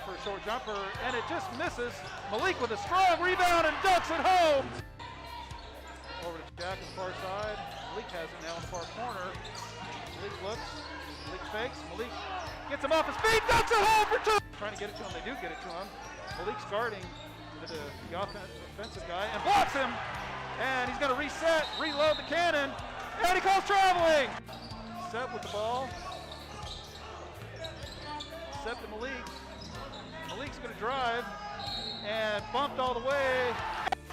for a short jumper, and it just misses. Malik with a strong rebound and ducks it home. Over to Jack on the far side. Malik has it now in the far corner. Malik looks. Malik fakes. Malik gets him off his feet. Ducks it home for two. Trying to get it to him. They do get it to him. Malik's guarding the offensive guy and blocks him. And he's going to reset, reload the cannon. And he calls traveling. Set with the ball. Set to Malik. Malik's going to drive and bumped all the way.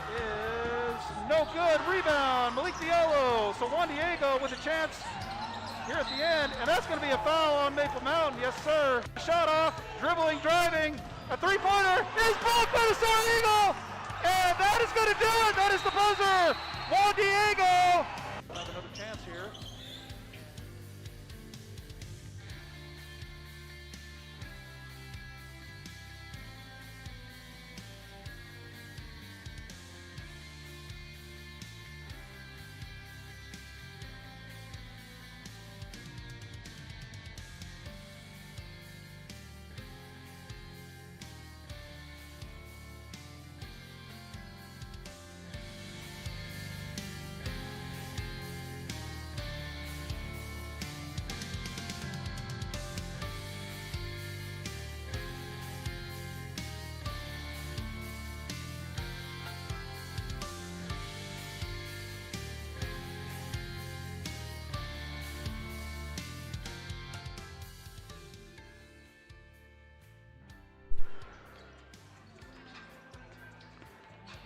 Is no good. Rebound. Malik Diallo. So Juan Diego with a chance here at the end. And that's going to be a foul on Maple Mountain. Yes, sir. Shot off. Dribbling, driving. A three-pointer is blocked by the Soaring Eagle. And that is going to do it. That is the buzzer. Juan Diego. Have another chance here.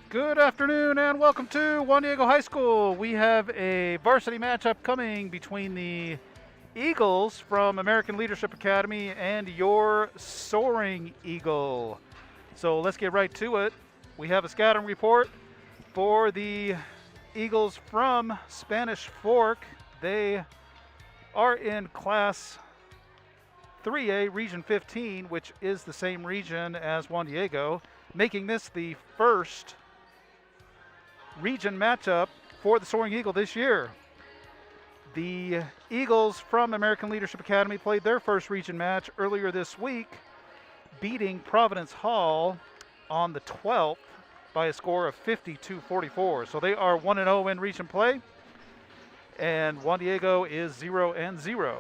Good afternoon and welcome to Juan Diego High School. We have a varsity matchup coming between the Eagles from American Leadership Academy and your Soaring Eagle. So let's get right to it. We have a scouting report for the Eagles from Spanish Fork. They are in Class 3A, Region 15, which is the same region as Juan Diego, making this the first region matchup for the Soaring Eagle this year. The Eagles from American Leadership Academy played their first region match earlier this week, beating Providence Hall on the 12th by a score of 52-44. So they are 1-0 in region play, and Juan Diego is 0-0.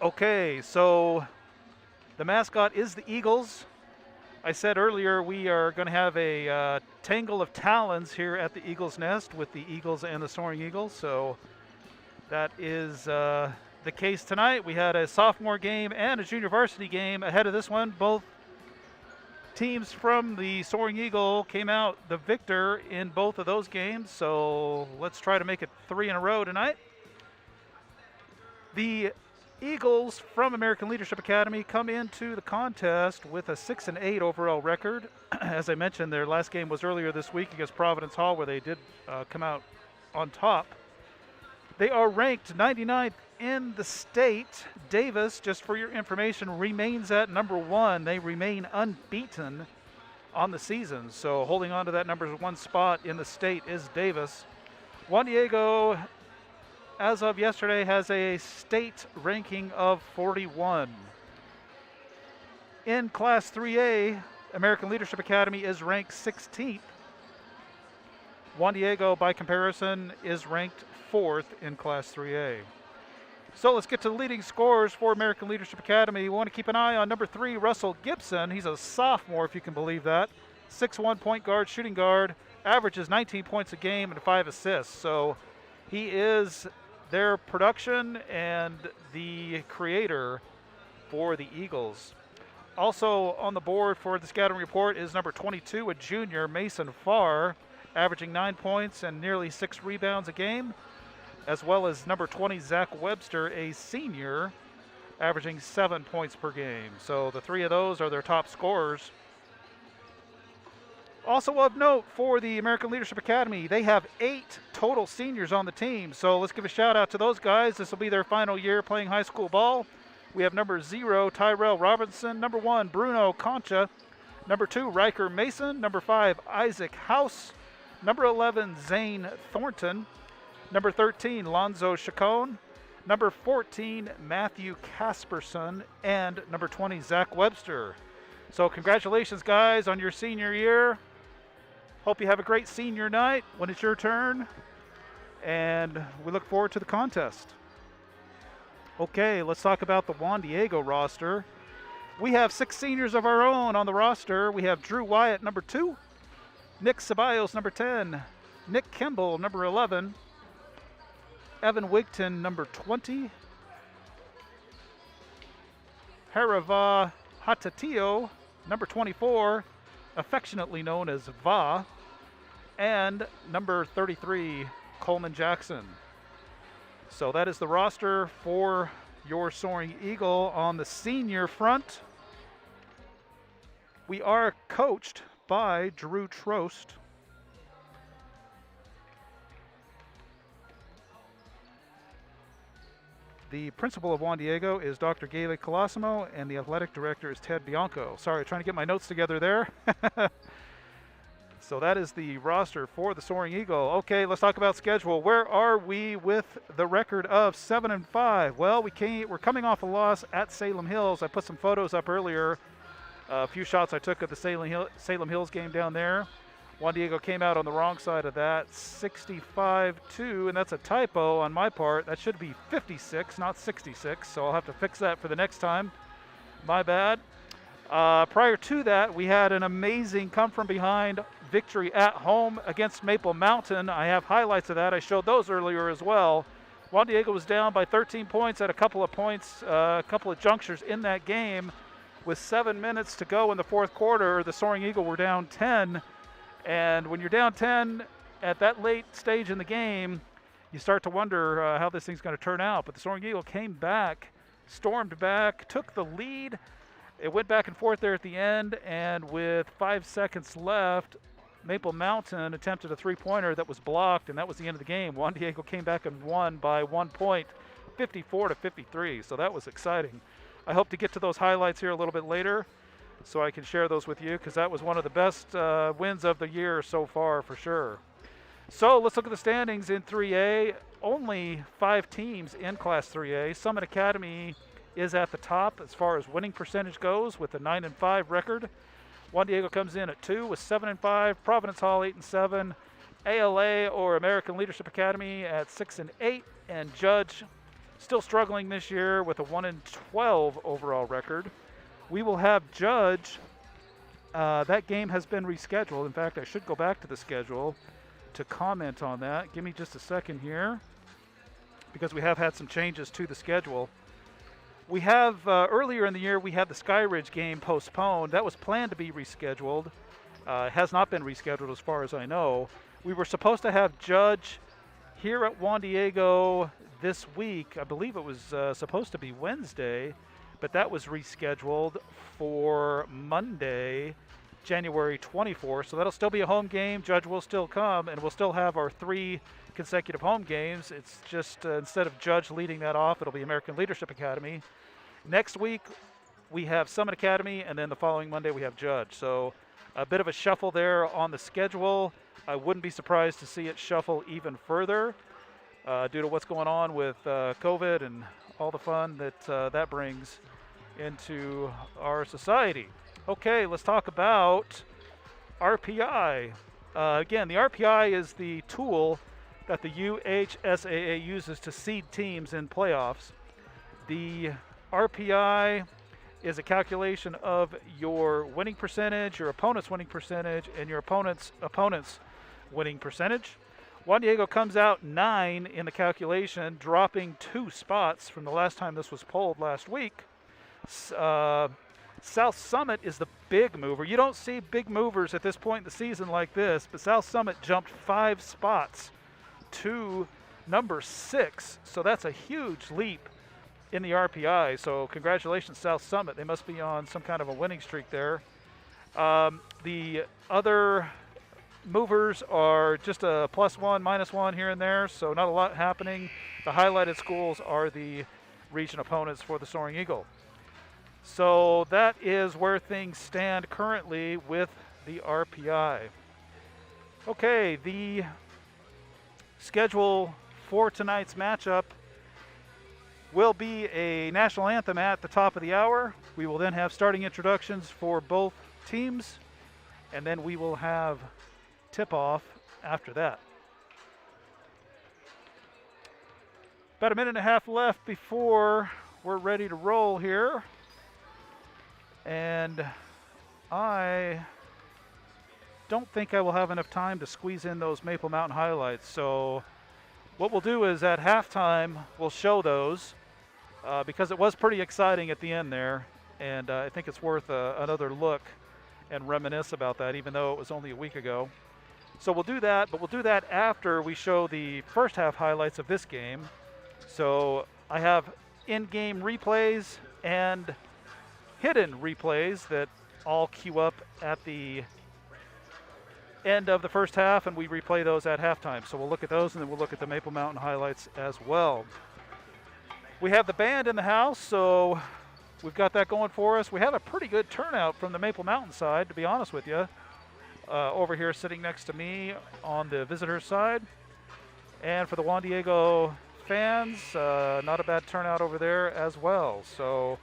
Okay, so the mascot is the Eagles. I said earlier we are going to have a tangle of talons here at the Eagles Nest with the Eagles and the Soaring Eagles. So that is the case tonight. We had a sophomore game and a junior varsity game ahead of this one. Both teams from the Soaring Eagle came out the victor in both of those games. So let's try to make it 3 in a row tonight. The Eagles from American Leadership Academy come into the contest with a 6-8 overall record. As I mentioned, their last game was earlier this week against Providence Hall, where they did come out on top. They are ranked 99th in the state. Davis, just for your information, remains at number 1. They remain unbeaten on the season. So holding on to that number 1 spot in the state is Davis. Juan Diego, as of yesterday, has a state ranking of 41. In Class 3A, American Leadership Academy is ranked 16th. Juan Diego, by comparison, is ranked 4th in Class 3A. So let's get to the leading scorers for American Leadership Academy. We want to keep an eye on number 3, Russell Gibson. He's a sophomore, if you can believe that. 6'1" point guard, shooting guard, averages 19 points a game and 5 assists. So he is their production and the creator for the Eagles. Also on the board for the scouting report is number 22, a junior, Mason Farr, averaging 9 points and nearly 6 rebounds a game, as well as number 20, Zach Webster, a senior, averaging 7 points per game. So the 3 of those are their top scorers. Also of note for the American Leadership Academy, they have 8 total seniors on the team. So let's give a shout out to those guys. This will be their final year playing high school ball. We have number 0, Tyrell Robinson. Number 1, Bruno Concha. Number 2, Riker Mason. Number 5, Isaac House. Number 11, Zane Thornton. Number 13, Lonzo Chacon. Number 14, Matthew Casperson. And number 20, Zach Webster. So congratulations, guys, on your senior year. Hope you have a great senior night when it's your turn. And we look forward to the contest. Okay, let's talk about the Juan Diego roster. We have 6 seniors of our own on the roster. We have Drew Wyatt, number 2. Nick Ceballos, number 10. Nick Kimball, number 11. Evan Wigton, number 20. Harava Hatatio, number 24, affectionately known as Va. And number 33, Coleman Jackson. So that is the roster for your Soaring Eagle. On the senior front, we are coached by Drew Trost. The principal of Juan Diego is Dr. Gayle Colosimo, and the athletic director is Ted Bianco. Sorry, trying to get my notes together there. So that is the roster for the Soaring Eagle. Okay, let's talk about schedule. Where are we with the record of 7-5? Well, we're coming off a loss at Salem Hills. I put some photos up earlier. A few shots I took of the Salem Hills game down there. Juan Diego came out on the wrong side of that, 65-2, and that's a typo on my part. That should be 56, not 66, so I'll have to fix that for the next time. My bad. Prior to that, we had an amazing come-from-behind victory at home against Maple Mountain. I have highlights of that. I showed those earlier as well. Juan Diego was down by 13 points at a couple of junctures in that game. With 7 minutes to go in the fourth quarter, the Soaring Eagle were down 10. And when you're down 10 at that late stage in the game, you start to wonder how this thing's going to turn out. But the Soaring Eagle came back, stormed back, took the lead. It went back and forth there at the end, and with 5 seconds left, Maple Mountain attempted a three-pointer that was blocked, and that was the end of the game. Juan Diego came back and won by 1 point, 54-53. So that was exciting. I hope to get to those highlights here a little bit later, so I can share those with you, because that was one of the best wins of the year so far for sure. So let's look at the standings in 3A. Only 5 teams in Class 3A. Summit Academy is at the top as far as winning percentage goes with a 9-5 record. Juan Diego comes in at 2 with 7-5. Providence Hall 8-7. ALA or American Leadership Academy at 6-8. And Judge still struggling this year with a 1-12 overall record. We will have Judge. That game has been rescheduled. In fact, I should go back to the schedule to comment on that. Give me just a second here, because we have had some changes to the schedule. We have, earlier in the year, we had the Sky Ridge game postponed. That was planned to be rescheduled. It has not been rescheduled as far as I know. We were supposed to have Judge here at Juan Diego this week. I believe it was supposed to be Wednesday, but that was rescheduled for Monday, January 24th. So that'll still be a home game. Judge will still come, and we'll still have our 3 consecutive home games. It's just instead of Judge leading that off, it'll be American Leadership Academy. Next week, we have Summit Academy, and then the following Monday, we have Judge. So a bit of a shuffle there on the schedule. I wouldn't be surprised to see it shuffle even further due to what's going on with COVID and all the fun that that brings into our society. Okay, let's talk about RPI. Again, the RPI is the tool that the UHSAA uses to seed teams in playoffs. The RPI is a calculation of your winning percentage, your opponent's winning percentage, and your opponent's winning percentage. Juan Diego comes out 9 in the calculation, dropping 2 spots from the last time this was polled last week. South Summit is the big mover. You don't see big movers at this point in the season like this, but South Summit jumped 5 spots to number 6. So that's a huge leap in the RPI. So congratulations, South Summit. They must be on some kind of a winning streak there. The other movers are just a +1, -1 here and there, so not a lot happening. The highlighted schools are the region opponents for the Soaring Eagle. So that is where things stand currently with the RPI. Okay, the schedule for tonight's matchup will be a national anthem at the top of the hour. We will then have starting introductions for both teams, and then we will have tip-off after that. About a minute and a half left before we're ready to roll here. And I don't think I will have enough time to squeeze in those Maple Mountain highlights. So what we'll do is at halftime, we'll show those because it was pretty exciting at the end there. And I think it's worth another look and reminisce about that, even though it was only a week ago. So we'll do that, but we'll do that after we show the first half highlights of this game. So I have in-game replays and hidden replays that all queue up at the end of the first half, and we replay those at halftime. So we'll look at those, and then we'll look at the Maple Mountain highlights as well. We have the band in the house, so we've got that going for us. We had a pretty good turnout from the Maple Mountain side, to be honest with you. Over here sitting next to me on the visitor side. And for the Juan Diego fans, not a bad turnout over there as well. So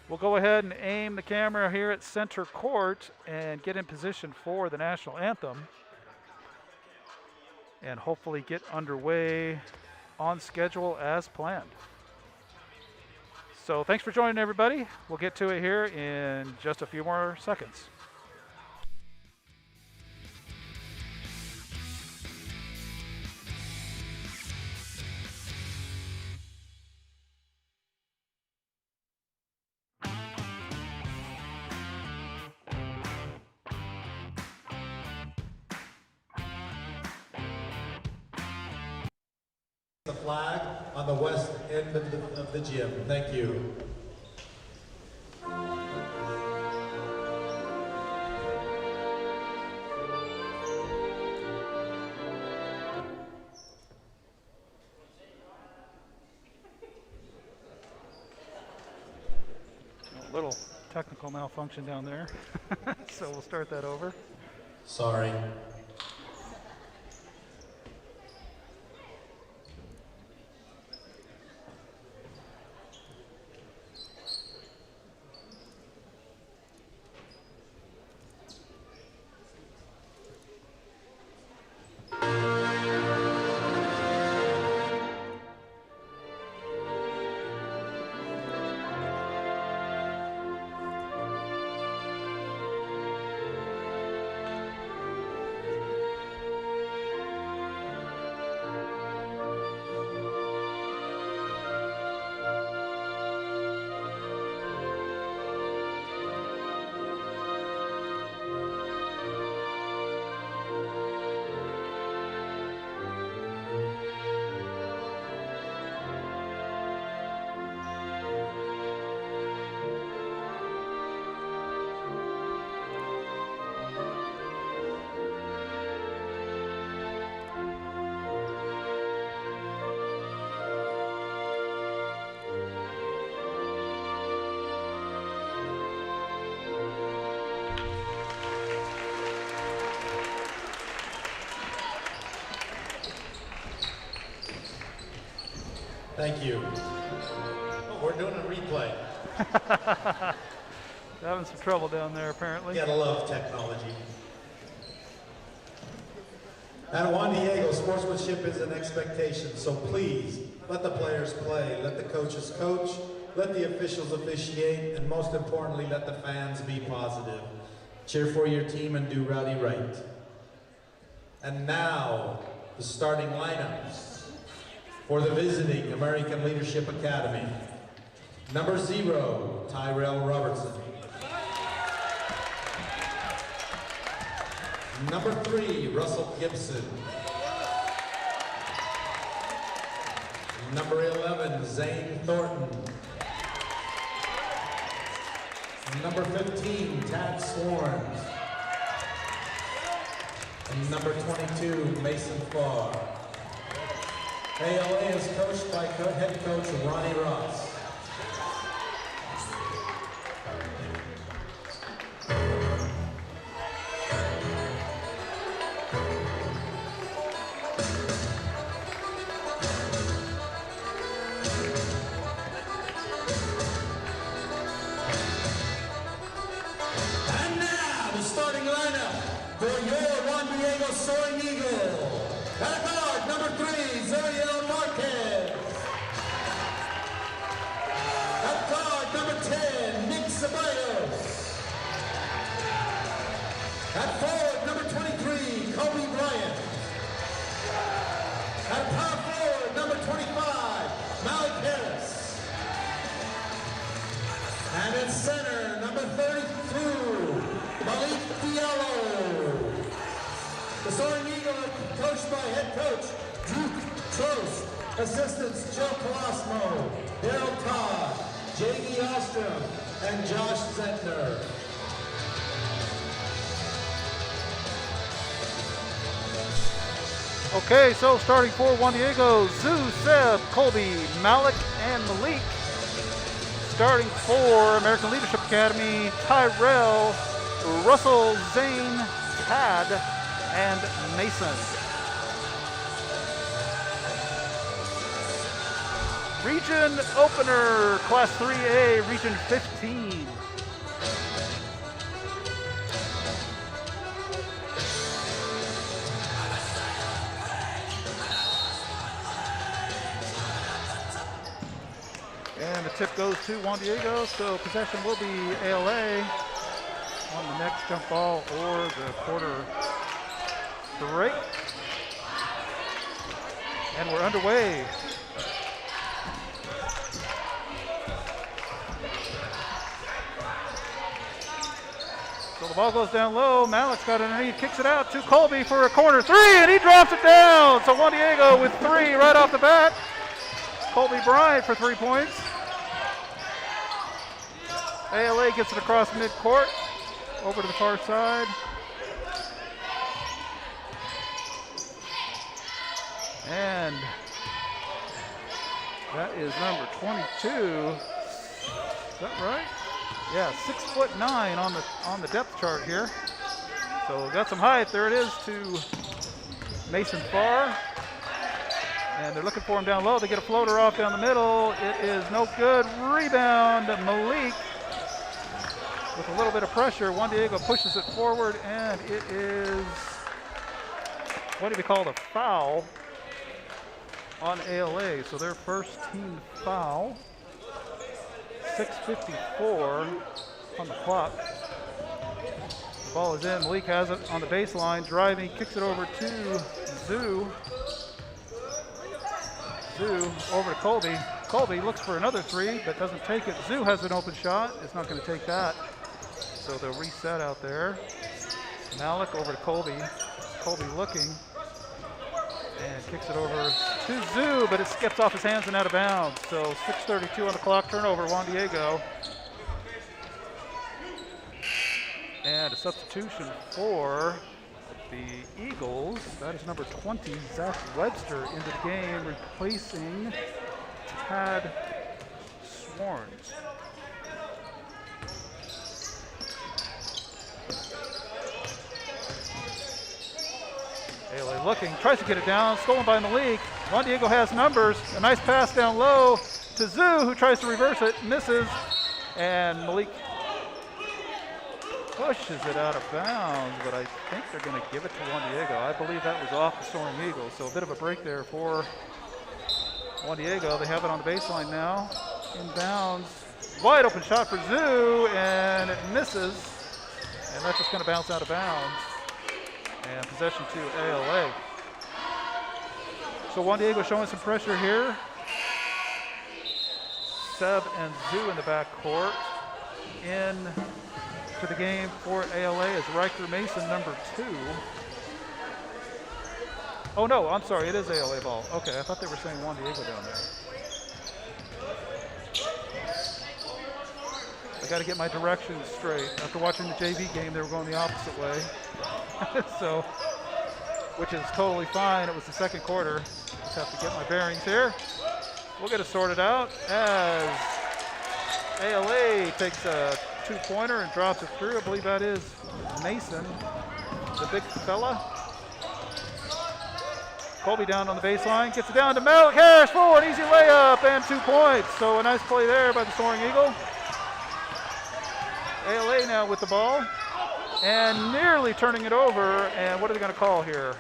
we'll go ahead and aim the camera here at center court and get in position for the national anthem. And hopefully get underway on schedule as planned. So thanks for joining, everybody. We'll get to it here in just a few more seconds. The flag on the west end of the gym. Thank you. A little technical malfunction down there, so we'll start that over. Sorry. Thank you. Oh, we're doing a replay. Having some trouble down there, apparently. Gotta love technology. At Juan Diego, sportsmanship is an expectation, so please let the players play, let the coaches coach, let the officials officiate, and most importantly, let the fans be positive. Cheer for your team and do rowdy right. And now, the starting lineups. For the visiting American Leadership Academy, number 0, Tyrell Robertson. Number 3, Russell Gibson. Number 11, Zane Thornton. Number 15, Tad Swarns. And number 22, Mason Farr. ALA is coached by head coach Ronnie Ross. At guard, number 3, Zuriel Marquez. At guard, number 10, Nick Ceballos. At forward, number 23, Kobe Bryant. At power forward, number 25, Malik Harris. And at center, number 32, Malik Diallo. The Soaring Eagle are coached by head coach Duke Trost, assistants Joe Colosmo, Daryl Todd, J.E. Ostrom, and Josh Zentner. Okay, so starting for Juan Diego, Zoo, Seb, Colby, Malik, and Malik. Starting for American Leadership Academy, Tyrell, Russell, Zane, Tad, and Mason. Region opener, Class 3A, Region 15. And the tip goes to Juan Diego, so possession will be ALA on the next jump ball or the quarter break. And we're underway. So the ball goes down low. Malik's got it underneath, kicks it out to Colby for a corner 3, and he drops it down. So Juan Diego with 3 right off the bat. Colby Bryant for 3 points. ALA gets it across midcourt, over to the far side. And that is number 22. Is that right? Yeah, 6'9" on the depth chart here. So got some height. There it is to Mason Farr. And they're looking for him down low. They get a floater off down the middle. It is no good. Rebound, Malik. With a little bit of pressure, Juan Diego pushes it forward, and it is, what do we call, a foul on ALA. So their first team foul. 6:54 on the clock. The ball is in. Malik has it on the baseline, driving, kicks it over to Zoo. Zoo over to Colby. Colby looks for another 3, but doesn't take it. Zoo has an open shot. It's not going to take that. So they'll reset out there. Malik over to Colby. Colby looking and kicks it over to Zoo, but it skips off his hands and out of bounds. So 6:32 on the clock, turnover, Juan Diego. And a substitution for the Eagles. That is number 20, Zach Webster, into the game, replacing Tad Swarns. ALA looking, tries to get it down, stolen by Malik. Juan Diego has numbers. A nice pass down low to Zoo, who tries to reverse it, misses, and Malik pushes it out of bounds, but I think they're going to give it to Juan Diego. I believe that was off the Soaring Eagle, so a bit of a break there for Juan Diego. They have it on the baseline now, inbounds. Wide open shot for Zoo, and it misses, and that's just going to bounce out of bounds. And possession to ALA. So Juan Diego showing some pressure here. Seb and Zoo in the backcourt. In to the game for ALA is Riker Mason, number 2. Oh no, I'm sorry, it is ALA ball. Okay, I thought they were saying Juan Diego down there. I got to get my directions straight. After watching the JV game, they were going the opposite way. So, which is totally fine. It was the second quarter. Just have to get my bearings here. We'll get it sorted out as ALA takes a 2-pointer and drops it through. I believe that is Mason, the big fella. Colby down on the baseline, gets it down to Malik Harris for an easy layup and 2 points. So a nice play there by the Soaring Eagle. ALA now with the ball and nearly turning it over. And what are they going to call here?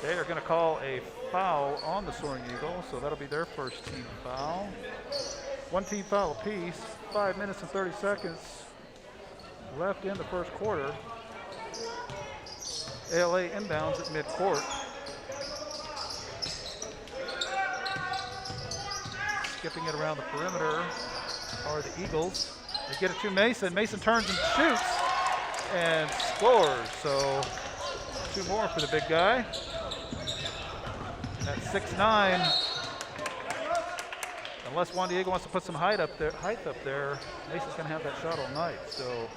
They are going to call a foul on the Soaring Eagle, so that'll be their first team foul. One team foul apiece, 5 minutes and 30 seconds left in the first quarter. ALA inbounds at midcourt. Skipping it around the perimeter are the Eagles. They get it to Mason. Mason turns and shoots and scores. So 2 more for the big guy. At 6'9". Unless Juan Diego wants to put some height up there, Mason's going to have that shot all night. So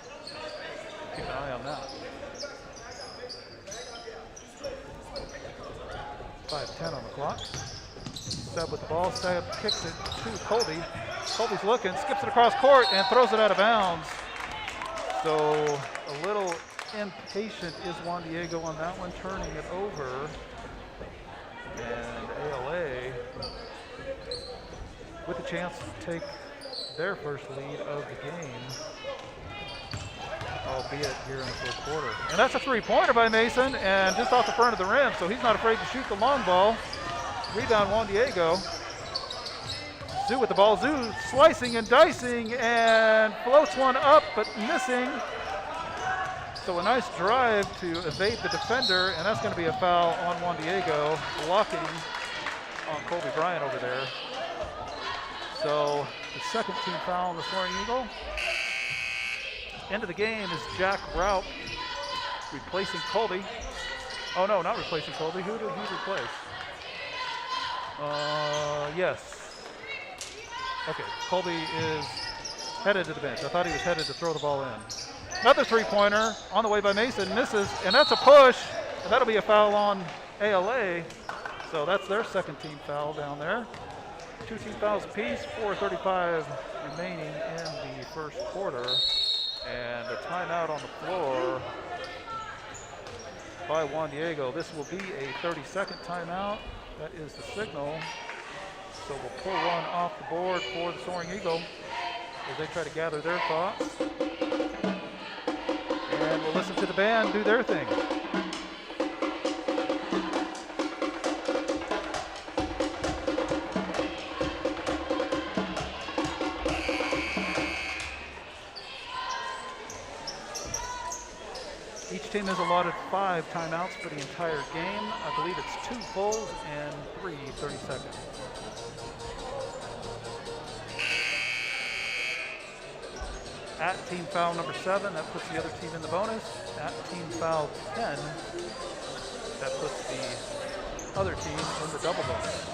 keep an eye on that. 5:10 on the clock. Seb with the ball. Seb kicks it to Colby. Colby's looking, skips it across court, and throws it out of bounds. So a little impatient is Juan Diego on that one, turning it over. And ALA with a chance to take their first lead of the game, albeit here in the first quarter. And that's a 3-pointer by Mason, and just off the front of the rim, so he's not afraid to shoot the long ball. Rebound Juan Diego. Zoo with the ball. Zoo slicing and dicing and floats one up, but missing. So a nice drive to evade the defender, and that's going to be a foul on Juan Diego, blocking on Colby Bryant over there. So the second team foul on the Soaring Eagle. End of the game is Jack Raup replacing Colby. Oh no, not replacing Colby. Who did he replace? Yes. Okay, Colby is headed to the bench. I thought he was headed to throw the ball in. Another 3-pointer on the way by Mason, misses, and that's a push, and that'll be a foul on ALA. So that's their second team foul down there. 2 team fouls apiece, 4:35 remaining in the first quarter. And a timeout on the floor by Juan Diego. This will be a 30-second timeout. That is the signal. So we'll pull one off the board for the Soaring Eagle as they try to gather their thoughts. And we'll listen to the band do their thing. Each team is allotted 5 timeouts for the entire game. I believe it's 2 fulls and 3 30-seconds. At team foul number 7, that puts the other team in the bonus. At team foul 10, that puts the other team in the double bonus.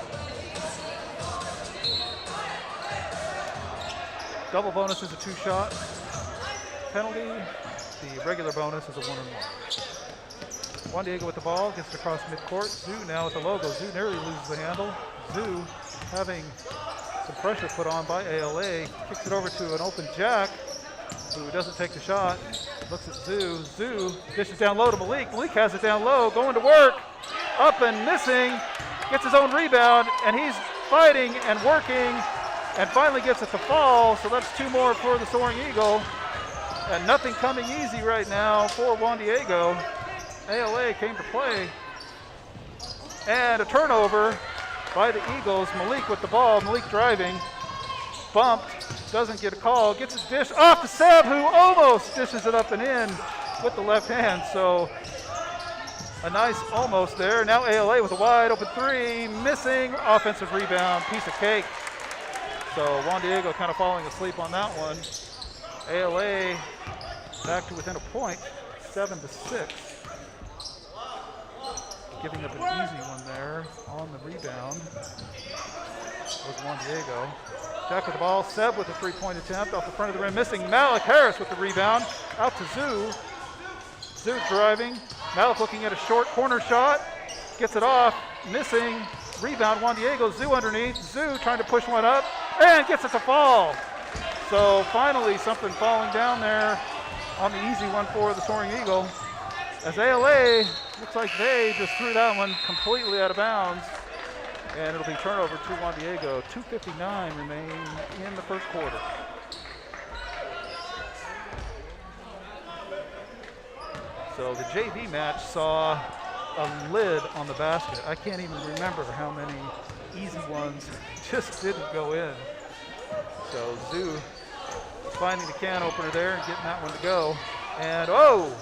Double bonus is a 2-shot penalty. The regular bonus is a 1-on-1. Juan Diego with the ball, gets it across midcourt. Zoo now with the logo. Zoo nearly loses the handle. Zoo having some pressure put on by ALA. Kicks it over to an open Jack, who doesn't take the shot. Looks at Zoo. Zoo dishes down low to Malik. Malik has it down low, going to work. Up and missing. Gets his own rebound, and he's fighting and working, and finally gets it to fall. So that's 2 more for the Soaring Eagle. And nothing coming easy right now for Juan Diego. ALA came to play. And a turnover by the Eagles. Malik with the ball. Malik driving. Bumped. Doesn't get a call. Gets his dish off to Seb, who almost dishes it up and in with the left hand. So a nice almost there. Now ALA with a wide open 3. Missing. Offensive rebound. Piece of cake. So Juan Diego kind of falling asleep on that one. ALA back to within a point, 7-6. Giving up an easy one there on the rebound was Juan Diego. Jack with the ball, Seb with a 3-point attempt off the front of the rim, missing. Malik Harris with the rebound, out to Zoo. Zoo driving, Malik looking at a short corner shot, gets it off, missing. Rebound, Juan Diego, Zoo underneath. Zoo trying to push one up, and gets it to fall. So finally something falling down there on the easy one for the Soaring Eagle. As ALA, looks like they just threw that one completely out of bounds. And it'll be turnover to Juan Diego. 2:59 remain in the first quarter. So the JV match saw a lid on the basket. I can't even remember how many easy ones just didn't go in. So Zoo finding the can opener there and getting that one to go. And oh,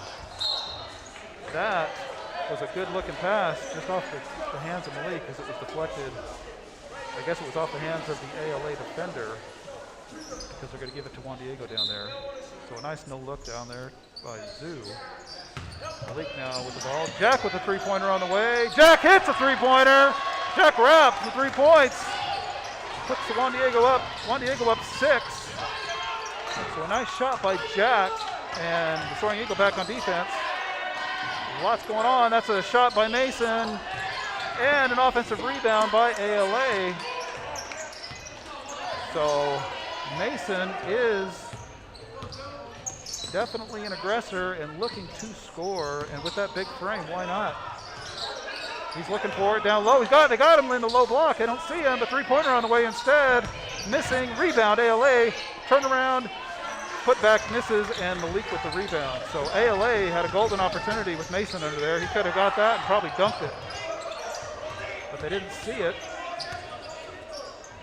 that was a good looking pass just off the hands of Malik as it was deflected. I guess it was off the hands of the ALA defender because they're going to give it to Juan Diego down there. So a nice no look down there by Zoo. Malik now with the ball. Jack with the three-pointer on the way. Jack hits a three-pointer. Jack wraps the 3 points. Puts the Juan Diego up. Juan Diego up 6. So a nice shot by Jack. And the Soaring Eagle back on defense. Lots going on. That's a shot by Mason. And an offensive rebound by ALA. So Mason is definitely an aggressor and looking to score. And with that big frame, why not? He's looking for it down low. They got him in the low block. I don't see him. The three-pointer on the way instead. Missing. Rebound, ALA. Turn around. Put back misses, and Malik with the rebound. So ALA had a golden opportunity with Mason under there. He could have got that and probably dunked it. But they didn't see it.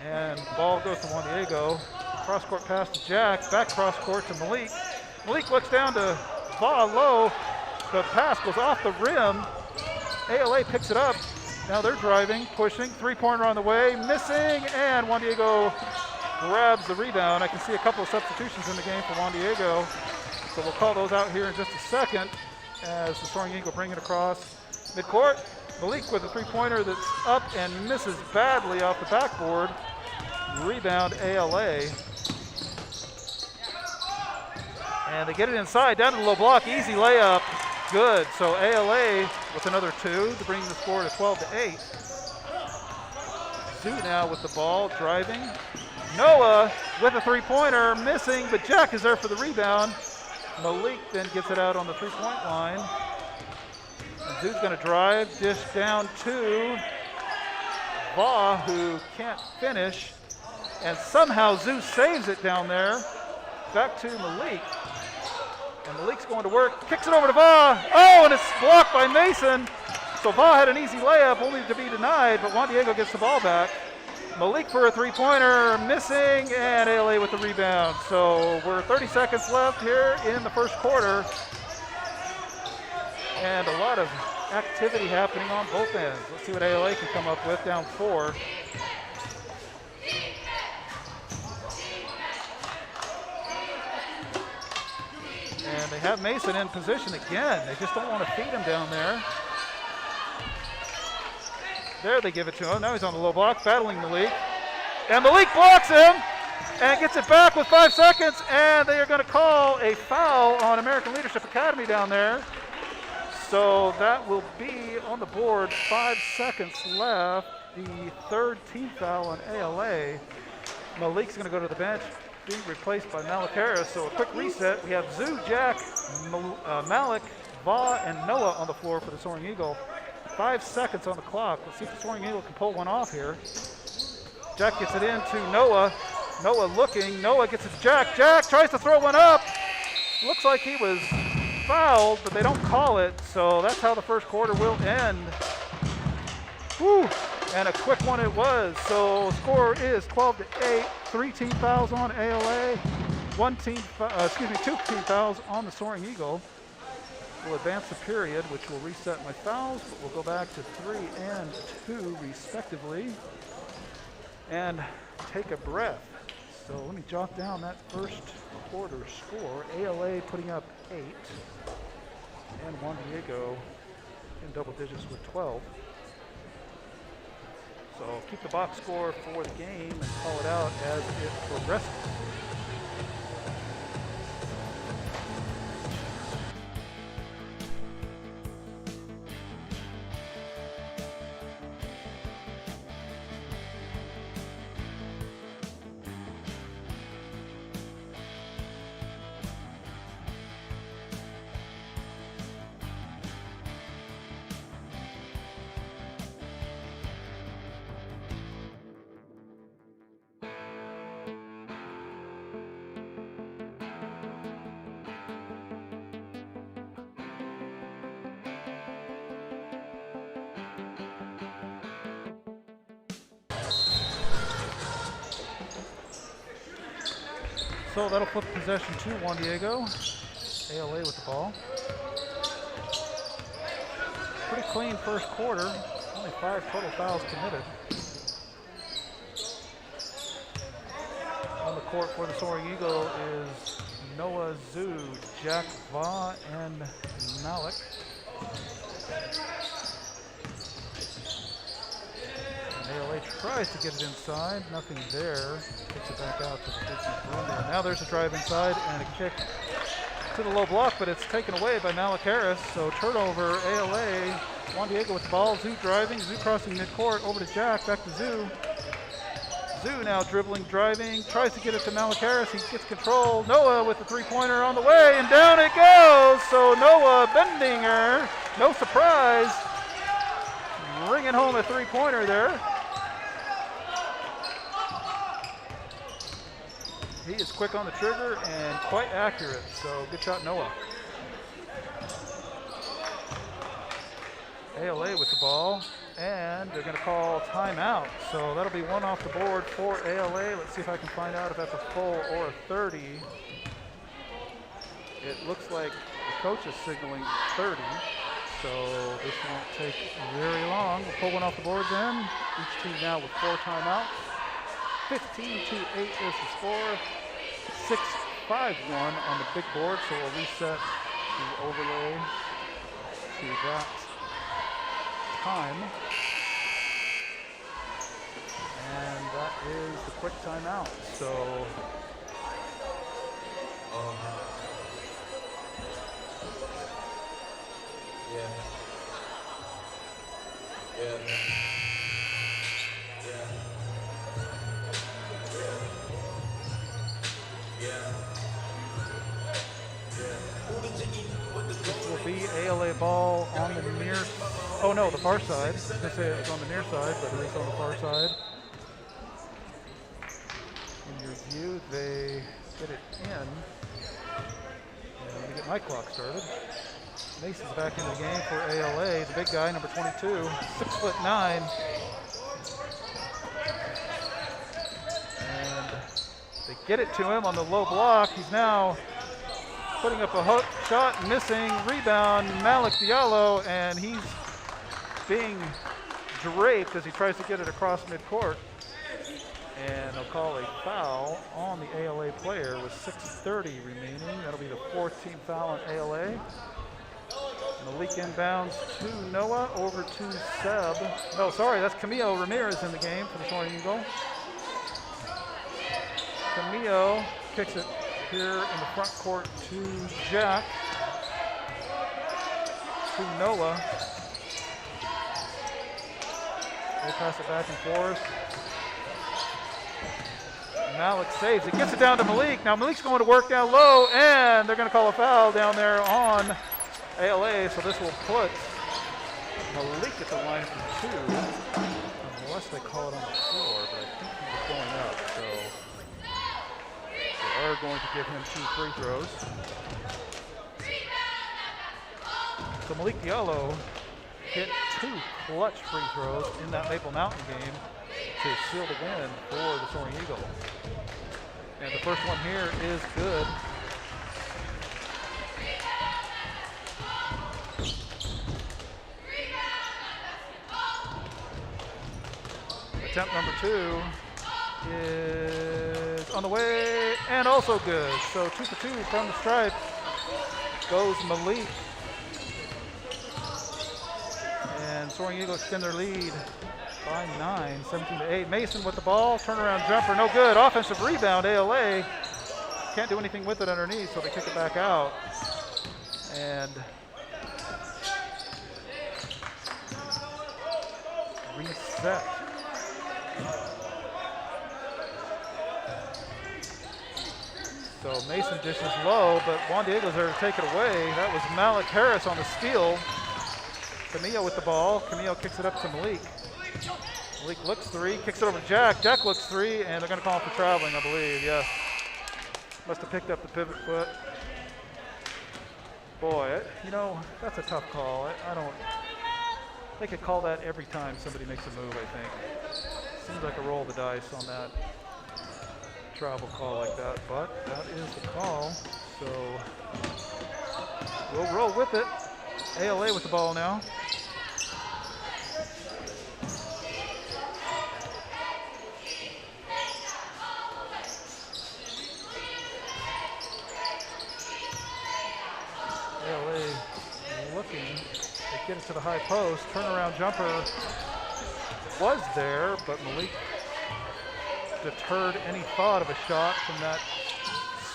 And ball goes to Juan Diego. Cross-court pass to Jack. Back cross-court to Malik. Malik looks down to Va low. The pass goes off the rim. ALA picks it up. Now they're driving, pushing. Three-pointer on the way. Missing. And Juan Diego grabs the rebound. I can see a couple of substitutions in the game for Juan Diego. So we'll call those out here in just a second as the Soaring Eagle bring it across midcourt. Malik with a three-pointer that's up and misses badly off the backboard. Rebound ALA. And they get it inside, down to the low block. Easy layup. Good. So ALA with another 2 to bring the score to 12-8. Zoo now with the ball, driving. Noah with a three-pointer, missing, but Jack is there for the rebound. Malik then gets it out on the three-point line. And Zoo's going to drive, dish down to Va, who can't finish. And somehow Zoo saves it down there. Back to Malik. And Malik's going to work, kicks it over to Va. Oh, and it's blocked by Mason. So Va had an easy layup, only to be denied, but Juan Diego gets the ball back. Malik for a three-pointer, missing, and ALA with the rebound. So we're 30 seconds left here in the first quarter. And a lot of activity happening on both ends. Let's see what ALA can come up with, down 4. And they have Mason in position again. They just don't want to feed him down there. There they give it to him. Now he's on the low block, battling Malik. And Malik blocks him and gets it back with 5 seconds. And they are going to call a foul on American Leadership Academy down there. So that will be on the board. 5 seconds left. The third team foul on ALA. Malik's going to go to the bench, being replaced by Malik Harris. So a quick reset. We have Zoo, Jack, Malik, Va, and Noah on the floor for the Soaring Eagle. 5 seconds on the clock. Let's see if the Soaring Eagle can pull one off here. Jack gets it in to Noah. Noah looking. Noah gets it to Jack. Jack tries to throw one up. Looks like he was fouled, but they don't call it. So that's how the first quarter will end. Whew. And a quick one it was. So score is 12-8. 3 team fouls on ALA. 2 team fouls on the Soaring Eagle. We'll advance the period, which will reset my fouls, but we'll go back to 3 and 2 respectively. And take a breath. So let me jot down that first quarter score. ALA putting up 8. And Juan Diego in double digits with 12. So keep the box score for the game and call it out as it progresses. So that'll flip possession to Juan Diego. ALA with the ball. Pretty clean first quarter. Only 5 total fouls committed. On the court for the Soaring Eagle is Noah Zhu, Jack Va, and Malik. And ALA tries to get it inside. Nothing there. Kicks it back out to the 15th perimeter. Now there's a drive inside and a kick to the low block, but it's taken away by Malik Harris. So turnover, ALA. Juan Diego with the ball. Zhu driving. Zhu crossing midcourt. Over to Jack. Back to Zhu. Zhu now dribbling, driving, tries to get it to Malik Harris. He gets control. Noah with the three-pointer on the way, and down it goes. So Noah Bendinger, no surprise, bringing home a three-pointer there. He is quick on the trigger and quite accurate, so good shot, Noah. ALA with the ball, and they're going to call timeout. So that'll be one off the board for ALA. Let's see if I can find out if that's a full or a 30. It looks like the coach is signaling 30, so this won't take very long. We'll pull one off the board then. Each team now with 4 timeouts. 15-8 is the score. 6-5-1 on the big board, so we'll reset the overlay to that time. And that is the quick timeout. So this will be ALA ball on the near. Oh no, the far side. I was going to say it was on the near side, but it is on the far side. In your view, they get it in. And I'm going to get my clock started. Mason's back in the game for ALA. The big guy, number 22, 6'9". And they get it to him on the low block. He's now putting up a hook shot, missing, rebound, Malik Diallo, and he's being draped as he tries to get it across midcourt. And they'll call a foul on the ALA player with 6:30 remaining. That'll be the 4th team foul on ALA. Malik inbounds to Noah, over to Seb. No, sorry, that's Camilo Ramirez in the game for the Soaring Eagle. Camilo kicks it here in the front court to Jack, to Noah. They pass it back and forth. Malik saves it, gets it down to Malik. Now Malik's going to work down low, and they're going to call a foul down there on ALA, so this will put Malik at the line for 2, unless they call it on the floor, but I think he was going up, so they are going to give him 2 free throws. So Malik Diallo hit 2 clutch free throws in that Maple Mountain game to seal the win for the Soaring Eagle. And the first one here is good. Attempt number 2 is on the way and also good. So 2 for 2 from the stripe goes Malik. And Soaring Eagle extend their lead by 9, 17-8. Mason with the ball, turnaround jumper, no good. Offensive rebound, ALA. Can't do anything with it underneath, so they kick it back out. And reset. So Mason dishes low, but Juan Diego's there to take it away. That was Malik Harris on the steal. Camilo with the ball. Camilo kicks it up to Malik. Malik looks 3, kicks it over to Jack. Jack looks 3, and they're going to call him for traveling, I believe, yes. Must have picked up the pivot foot. Boy, you know, that's a tough call. They could call that every time somebody makes a move, I think. Seems like a roll of the dice on that. travel call like that, but that is the call. So we'll roll with it. ALA with the ball now. ALA looking to get it to the high post. Turnaround jumper was there, but Malik deterred any thought of a shot from that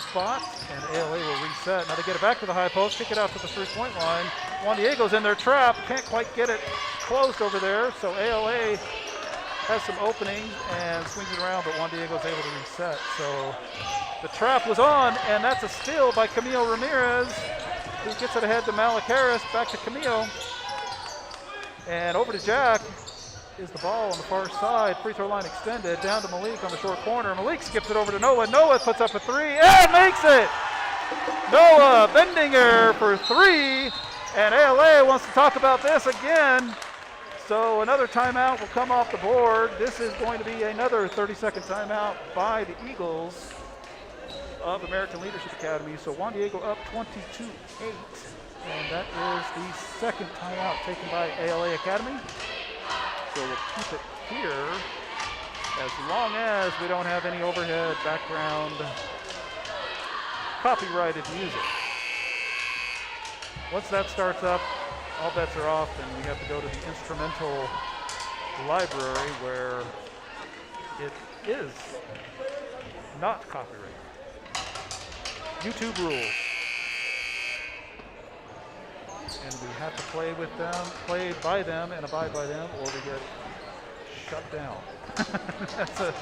spot, and ALA will reset. Now they get it back to the high post, kick it out to the three-point line. Juan Diego's in their trap, can't quite get it closed over there, so ALA has some openings and swings it around, but Juan Diego's able to reset. So the trap was on, and that's a steal by Camille Ramirez, who gets it ahead to Malik Harris, back to Camille, and over to Jack is the ball on the far side. Free throw line extended, down to Malik on the short corner. Malik skips it over to Noah. Noah puts up a three and makes it! Noah Bendinger for three, and ALA wants to talk about this again. So another timeout will come off the board. This is going to be another 30-second timeout by the Eagles of American Leadership Academy. So Juan Diego up 22-8, and that is the second timeout taken by ALA Academy. So we'll keep it here as long as we don't have any overhead background copyrighted music. Once that starts up, all bets are off, and we have to go to the instrumental library where it is not copyrighted. YouTube rules. And we have to play with them, play by them, and abide by them, or we get shut down. That's a,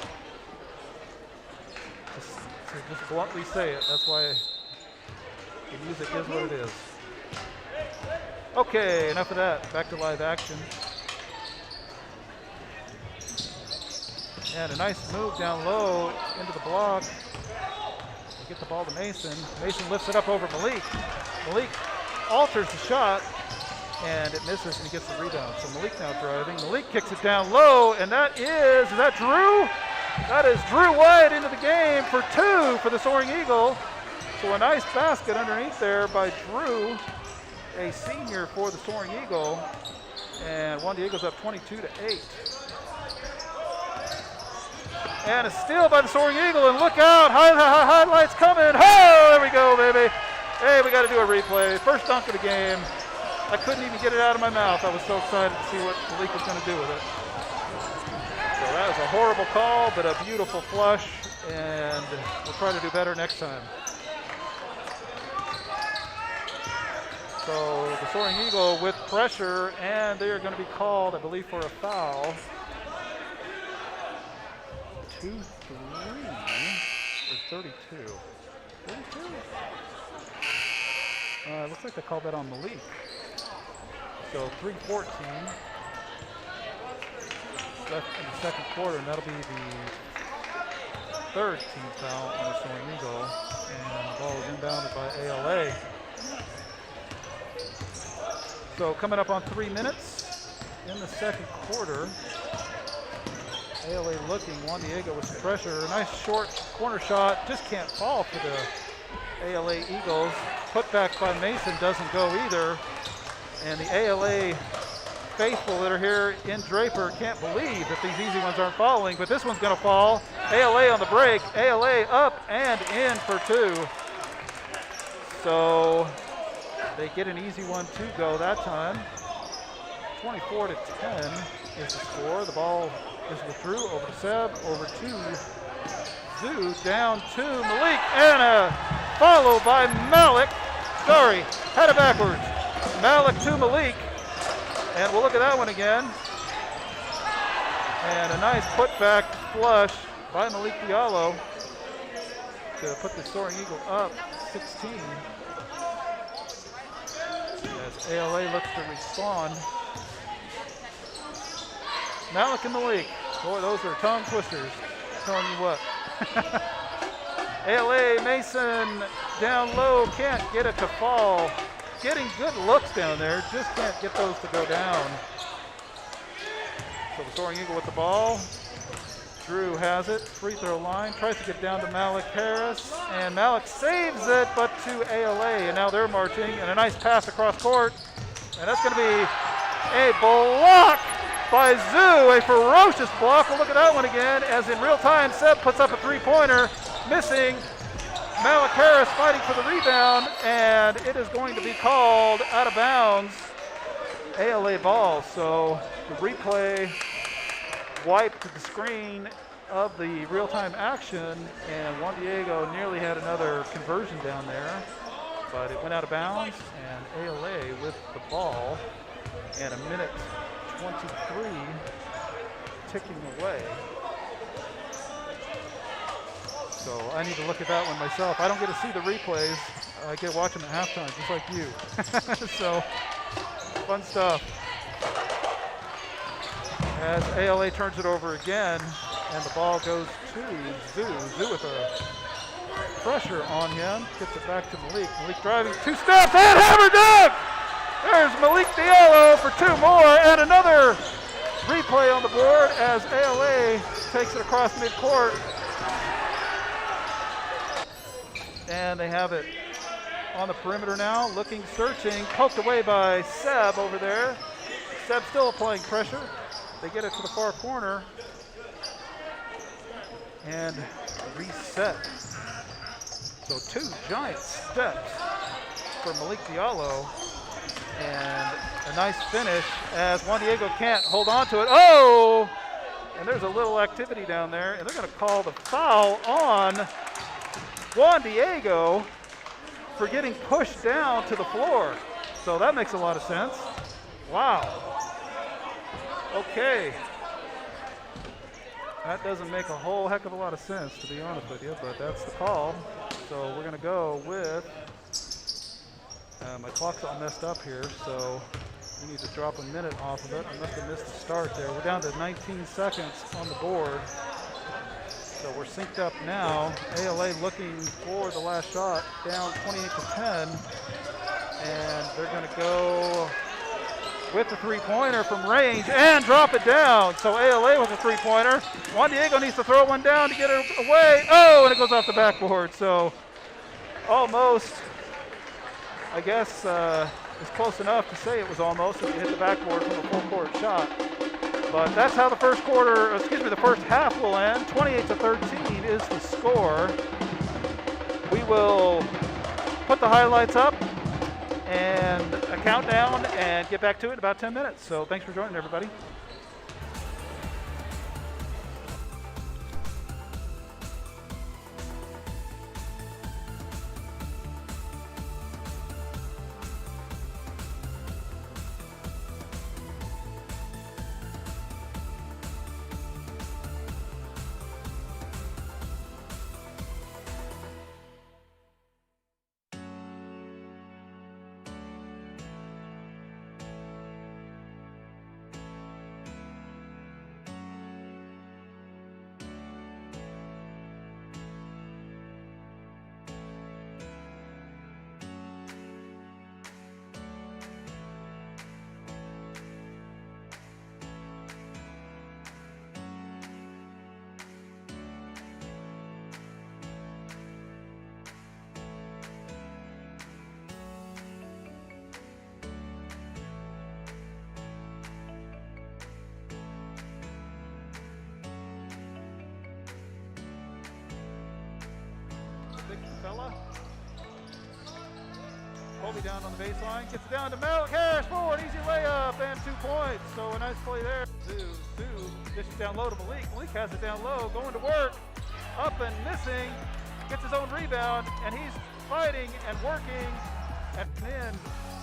just bluntly say it. That's why the music is what it is. Okay, enough of that. Back to live action. And a nice move down low into the block. We get the ball to Mason. Mason lifts it up over Malik. Malik alters the shot, and it misses, and he gets the rebound. So Malik now driving. Malik kicks it down low, and is that Drew? That is Drew White into the game for two for the Soaring Eagle. So a nice basket underneath there by Drew, a senior for the Soaring Eagle. And Juan Diego's up 22-8. And a steal by the Soaring Eagle, and look out, highlights coming. Oh, there we go, baby. Hey, we got to do a replay. First dunk of the game. I couldn't even get it out of my mouth. I was so excited to see what Malik was going to do with it. So that was a horrible call, but a beautiful flush, and we'll try to do better next time. So the Soaring Eagle with pressure, and they are going to be called, I believe, for a foul. 2-3 or 32. 32? Looks like they called that on Malik. So 3:14 left in the second quarter, and that'll be the third team foul on the Soaring Eagle. And the ball is inbounded by ALA. So coming up on 3 minutes in the second quarter. ALA looking, Juan Diego with some pressure. A nice short corner shot, just can't fall for the ALA Eagles. Put back by Mason doesn't go either. And the ALA faithful that are here in Draper can't believe that these easy ones aren't falling, but this one's going to fall. ALA on the break, ALA up and in for two. So they get an easy one to go that time. 24-10 is the score. The ball is with Drew, over to Seb, over to Zoo, down to Malik, and a follow by Malik. Sorry, had it backwards. Malik to Malik, and we'll look at that one again. And a nice putback flush by Malik Diallo to put the Soaring Eagle up 16. As ALA looks to respond. Malik and Malik, boy, those are tongue twisters, telling you what. ALA Mason down low, can't get it to fall. Getting good looks down there, just can't get those to go down. So the Soaring Eagle with the ball. Drew has it, free throw line, tries to get down to Malik Harris, and Malik saves it, but to ALA, and now they're marching, and a nice pass across court, and that's going to be a block by Zoo, a ferocious block. We'll look at that one again, as in real time, Seb puts up a three-pointer, missing. Malik Harris fighting for the rebound, and it is going to be called out of bounds. ALA ball, so the replay wiped the screen of the real-time action, and Juan Diego nearly had another conversion down there, but it went out of bounds, and ALA with the ball, and a minute 23 ticking away. So I need to look at that one myself. I don't get to see the replays. I get to watch them at halftime, just like you. So, fun stuff. As ALA turns it over again, and the ball goes to Zoo. Zoo with a pressure on him. Gets it back to Malik. Malik driving 2 steps and hammer dunk! There's Malik Diallo for 2 more, and another replay on the board as ALA takes it across midcourt. And they have it on the perimeter now, looking, searching, poked away by Seb over there. Seb still applying pressure. They get it to the far corner and reset. So 2 giant steps for Malik Diallo, and a nice finish as Juan Diego can't hold on to it. Oh! And there's a little activity down there, and they're going to call the foul on Juan Diego for getting pushed down to the floor. So that makes a lot of sense. Wow. Okay. That doesn't make a whole heck of a lot of sense, to be honest with you, but that's the call. So we're going to go with, my clock's all messed up here, so we need to drop a minute off of it. I must have missed the start there. We're down to 19 seconds on the board. So we're synced up now. ALA looking for the last shot, down 28-10. And they're going to go with the three-pointer from range and drop it down. So ALA with a three-pointer. Juan Diego needs to throw one down to get it away. Oh, and it goes off the backboard. So almost, I guess, it's close enough to say it was almost if you hit the backboard from a full-court shot. But that's how the first half will end. 28-13 is the score. We will put the highlights up and a countdown and get back to it in about 10 minutes. So thanks for joining, everybody. Big fella. Colby down on the baseline, gets it down to Malik Harris for an easy layup and 2 points. So a nice play there. Zoo dishes down low to Malik. Malik has it down low, going to work, up and missing, gets his own rebound, and he's fighting and working and in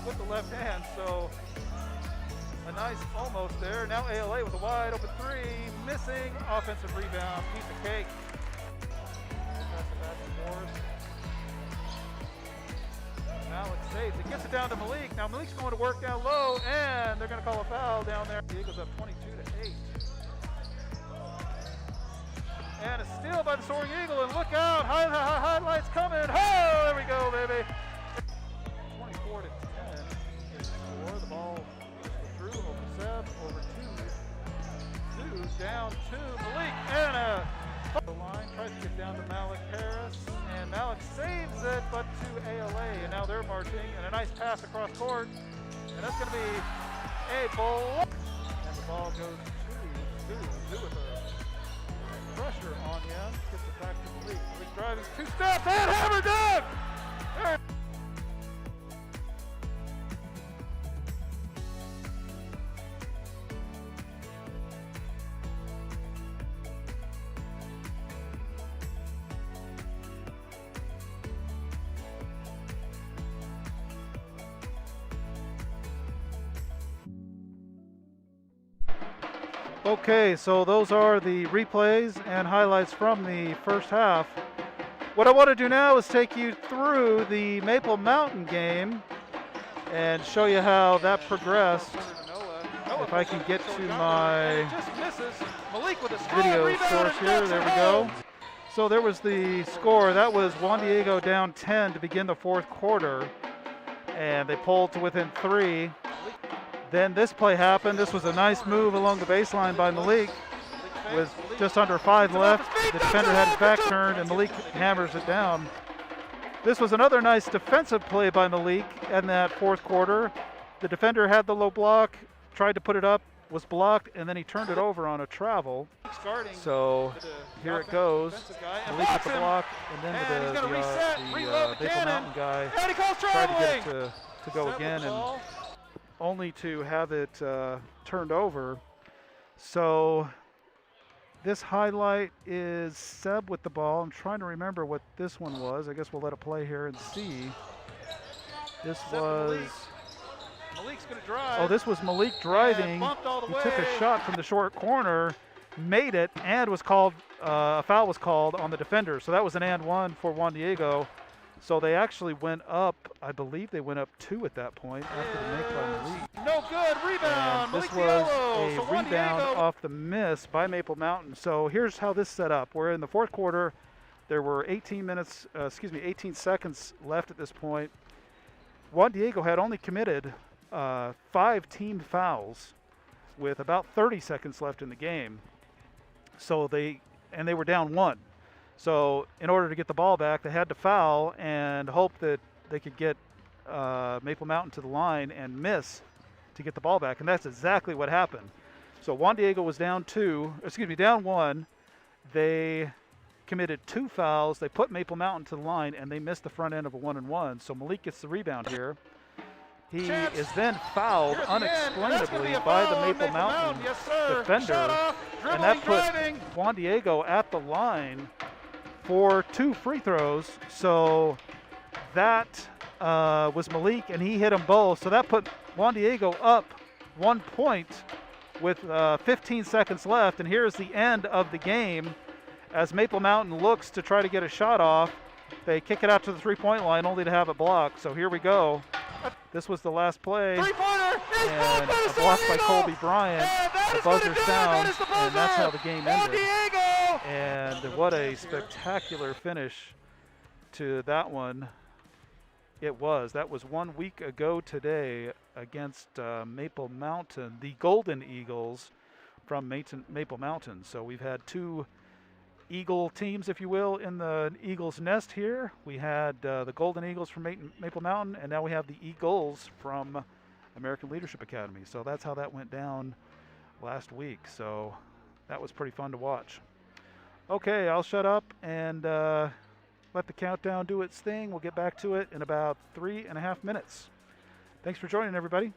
with the left hand. So a nice almost there. Now ALA with a wide open 3, missing, offensive rebound, piece of cake. Malik saves it, gets it down to Malik. Now Malik's going to work down low, and they're going to call a foul down there. The Eagles up 22-8. And a steal by the Soaring Eagle, and look out, highlights coming. Oh, there we go, baby. 24-10 is the score. The ball through over Seb, over to down to Malik, and the line tries to get down to Malik Harris, and Malik saves it, but to ALA, and now they're marching, and a nice pass across court, and that's going to be a block, and the ball goes to with a pressure on him, gets it back to Malik. Malik driving, two steps, and hammer dunk! There. Okay, so those are the replays and highlights from the first half. What I want to do now is take you through the Maple Mountain game and show you how that progressed. If I can get to my video source here, there we go. So there was the score. That was Juan Diego down 10 to begin the fourth quarter, and they pulled to within 3. Then this play happened. This was a nice move along the baseline by Malik with just under 5 left. The defender had his back turned, and Malik hammers it down. This was another nice defensive play by Malik in that fourth quarter. The defender had the low block, tried to put it up, was blocked, and then he turned it over on a travel. So here it goes. Malik with the block, and then the Maple Mountain guy tried to get it to go again, and only to have it turned over. So this highlight is Seb with the ball. I'm trying to remember what this one was. I guess we'll let it play here and see. This was Malik's gonna drive. Oh, this was Malik driving. He took a shot from the short corner, made it, and was called a foul was called on the defender. So that was an and one for Juan Diego. So they actually went up, I believe they went up 2 at that point after the make by Malik. No good, rebound. And this was a rebound off the miss by Maple Mountain. So here's how this set up. We're in the fourth quarter. There were 18 seconds left at this point. Juan Diego had only committed 5 team fouls with about 30 seconds left in the game. So they were down 1. So in order to get the ball back, they had to foul and hope that they could get Maple Mountain to the line and miss to get the ball back, and that's exactly what happened. So Juan Diego was down 1. They committed 2 fouls. They put Maple Mountain to the line, and they missed the front end of a 1-and-1. So Malik gets the rebound here. He is then fouled unexplainably by the Maple Mountain defender, and that put Juan Diego at the line for 2 free throws. So that was Malik, and he hit them both. So that put Juan Diego up 1 point with 15 seconds left. And here's the end of the game as Maple Mountain looks to try to get a shot off. They kick it out to the 3-point line only to have it blocked. So here we go. This was the last play, and a block by Colby Bryant, the buzzer sounds, and that's how the game ended. And what a spectacular finish to that one it was. That was 1 week ago today against Maple Mountain, the Golden Eagles from Maple Mountain. So we've had 2 Eagle teams, if you will, in the Eagles nest here. We had the Golden Eagles from Maple Mountain, and now we have the Eagles from American Leadership Academy. So that's how that went down last week. So that was pretty fun to watch. Okay, I'll shut up and let the countdown do its thing. We'll get back to it in about 3.5 minutes. Thanks for joining, everybody.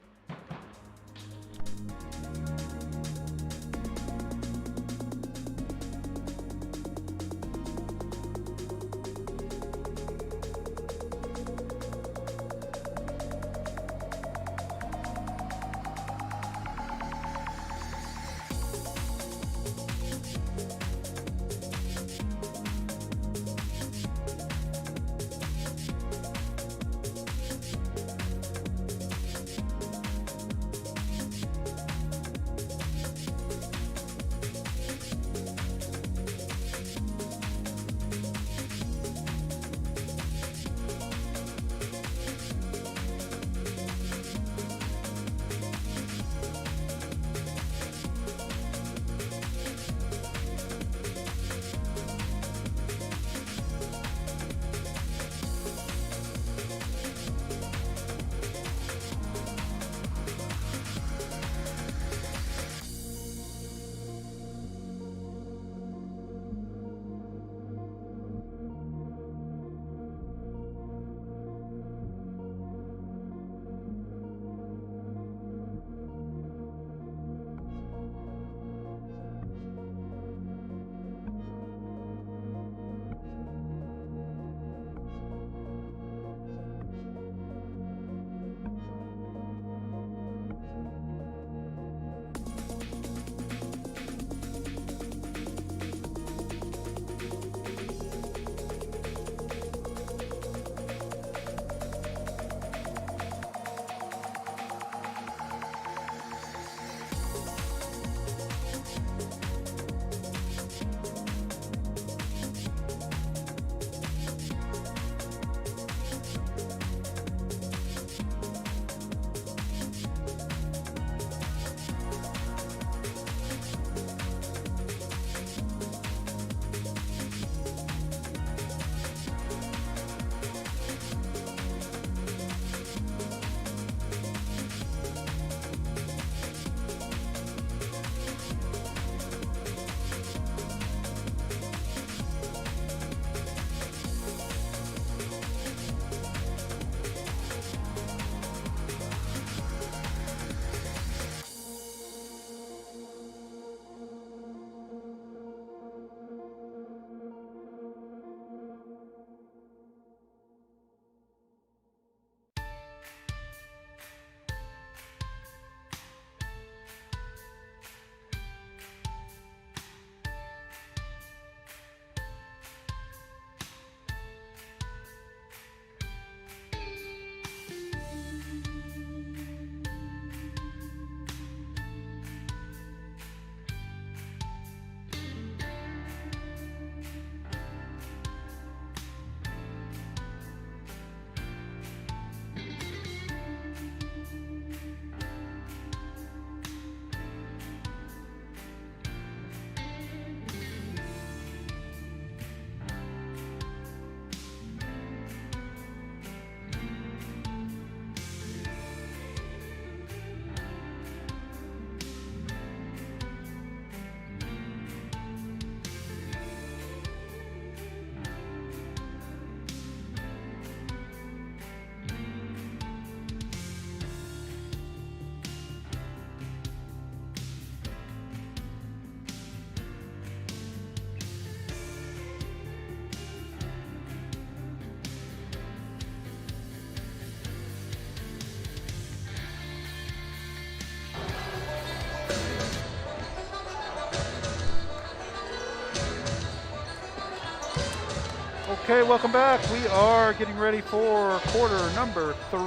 Okay, welcome back. We are getting ready for quarter number 3.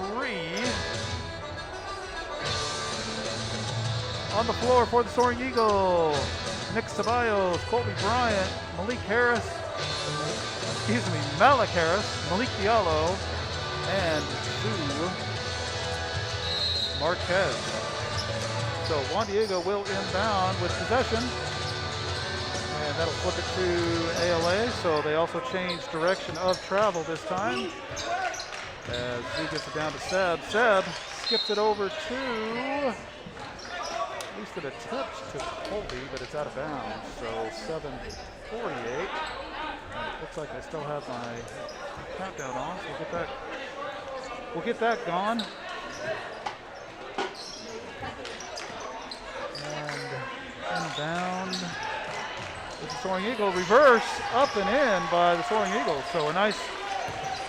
On the floor for the Soaring Eagle, Nick Ceballos, Colby Bryant, Malik Harris, Malik Diallo, and Sue Marquez. So Juan Diego will inbound with possession. And that'll flip it to ALA, so they also change direction of travel this time. As he gets it down to Seb. Seb skips it over to, at least it attempts to Colby, but it's out of bounds. So 7:48. And it looks like I still have my countdown on, so we'll get that gone. And inbound. With the Soaring Eagle, reverse, up and in by the Soaring Eagle. So a nice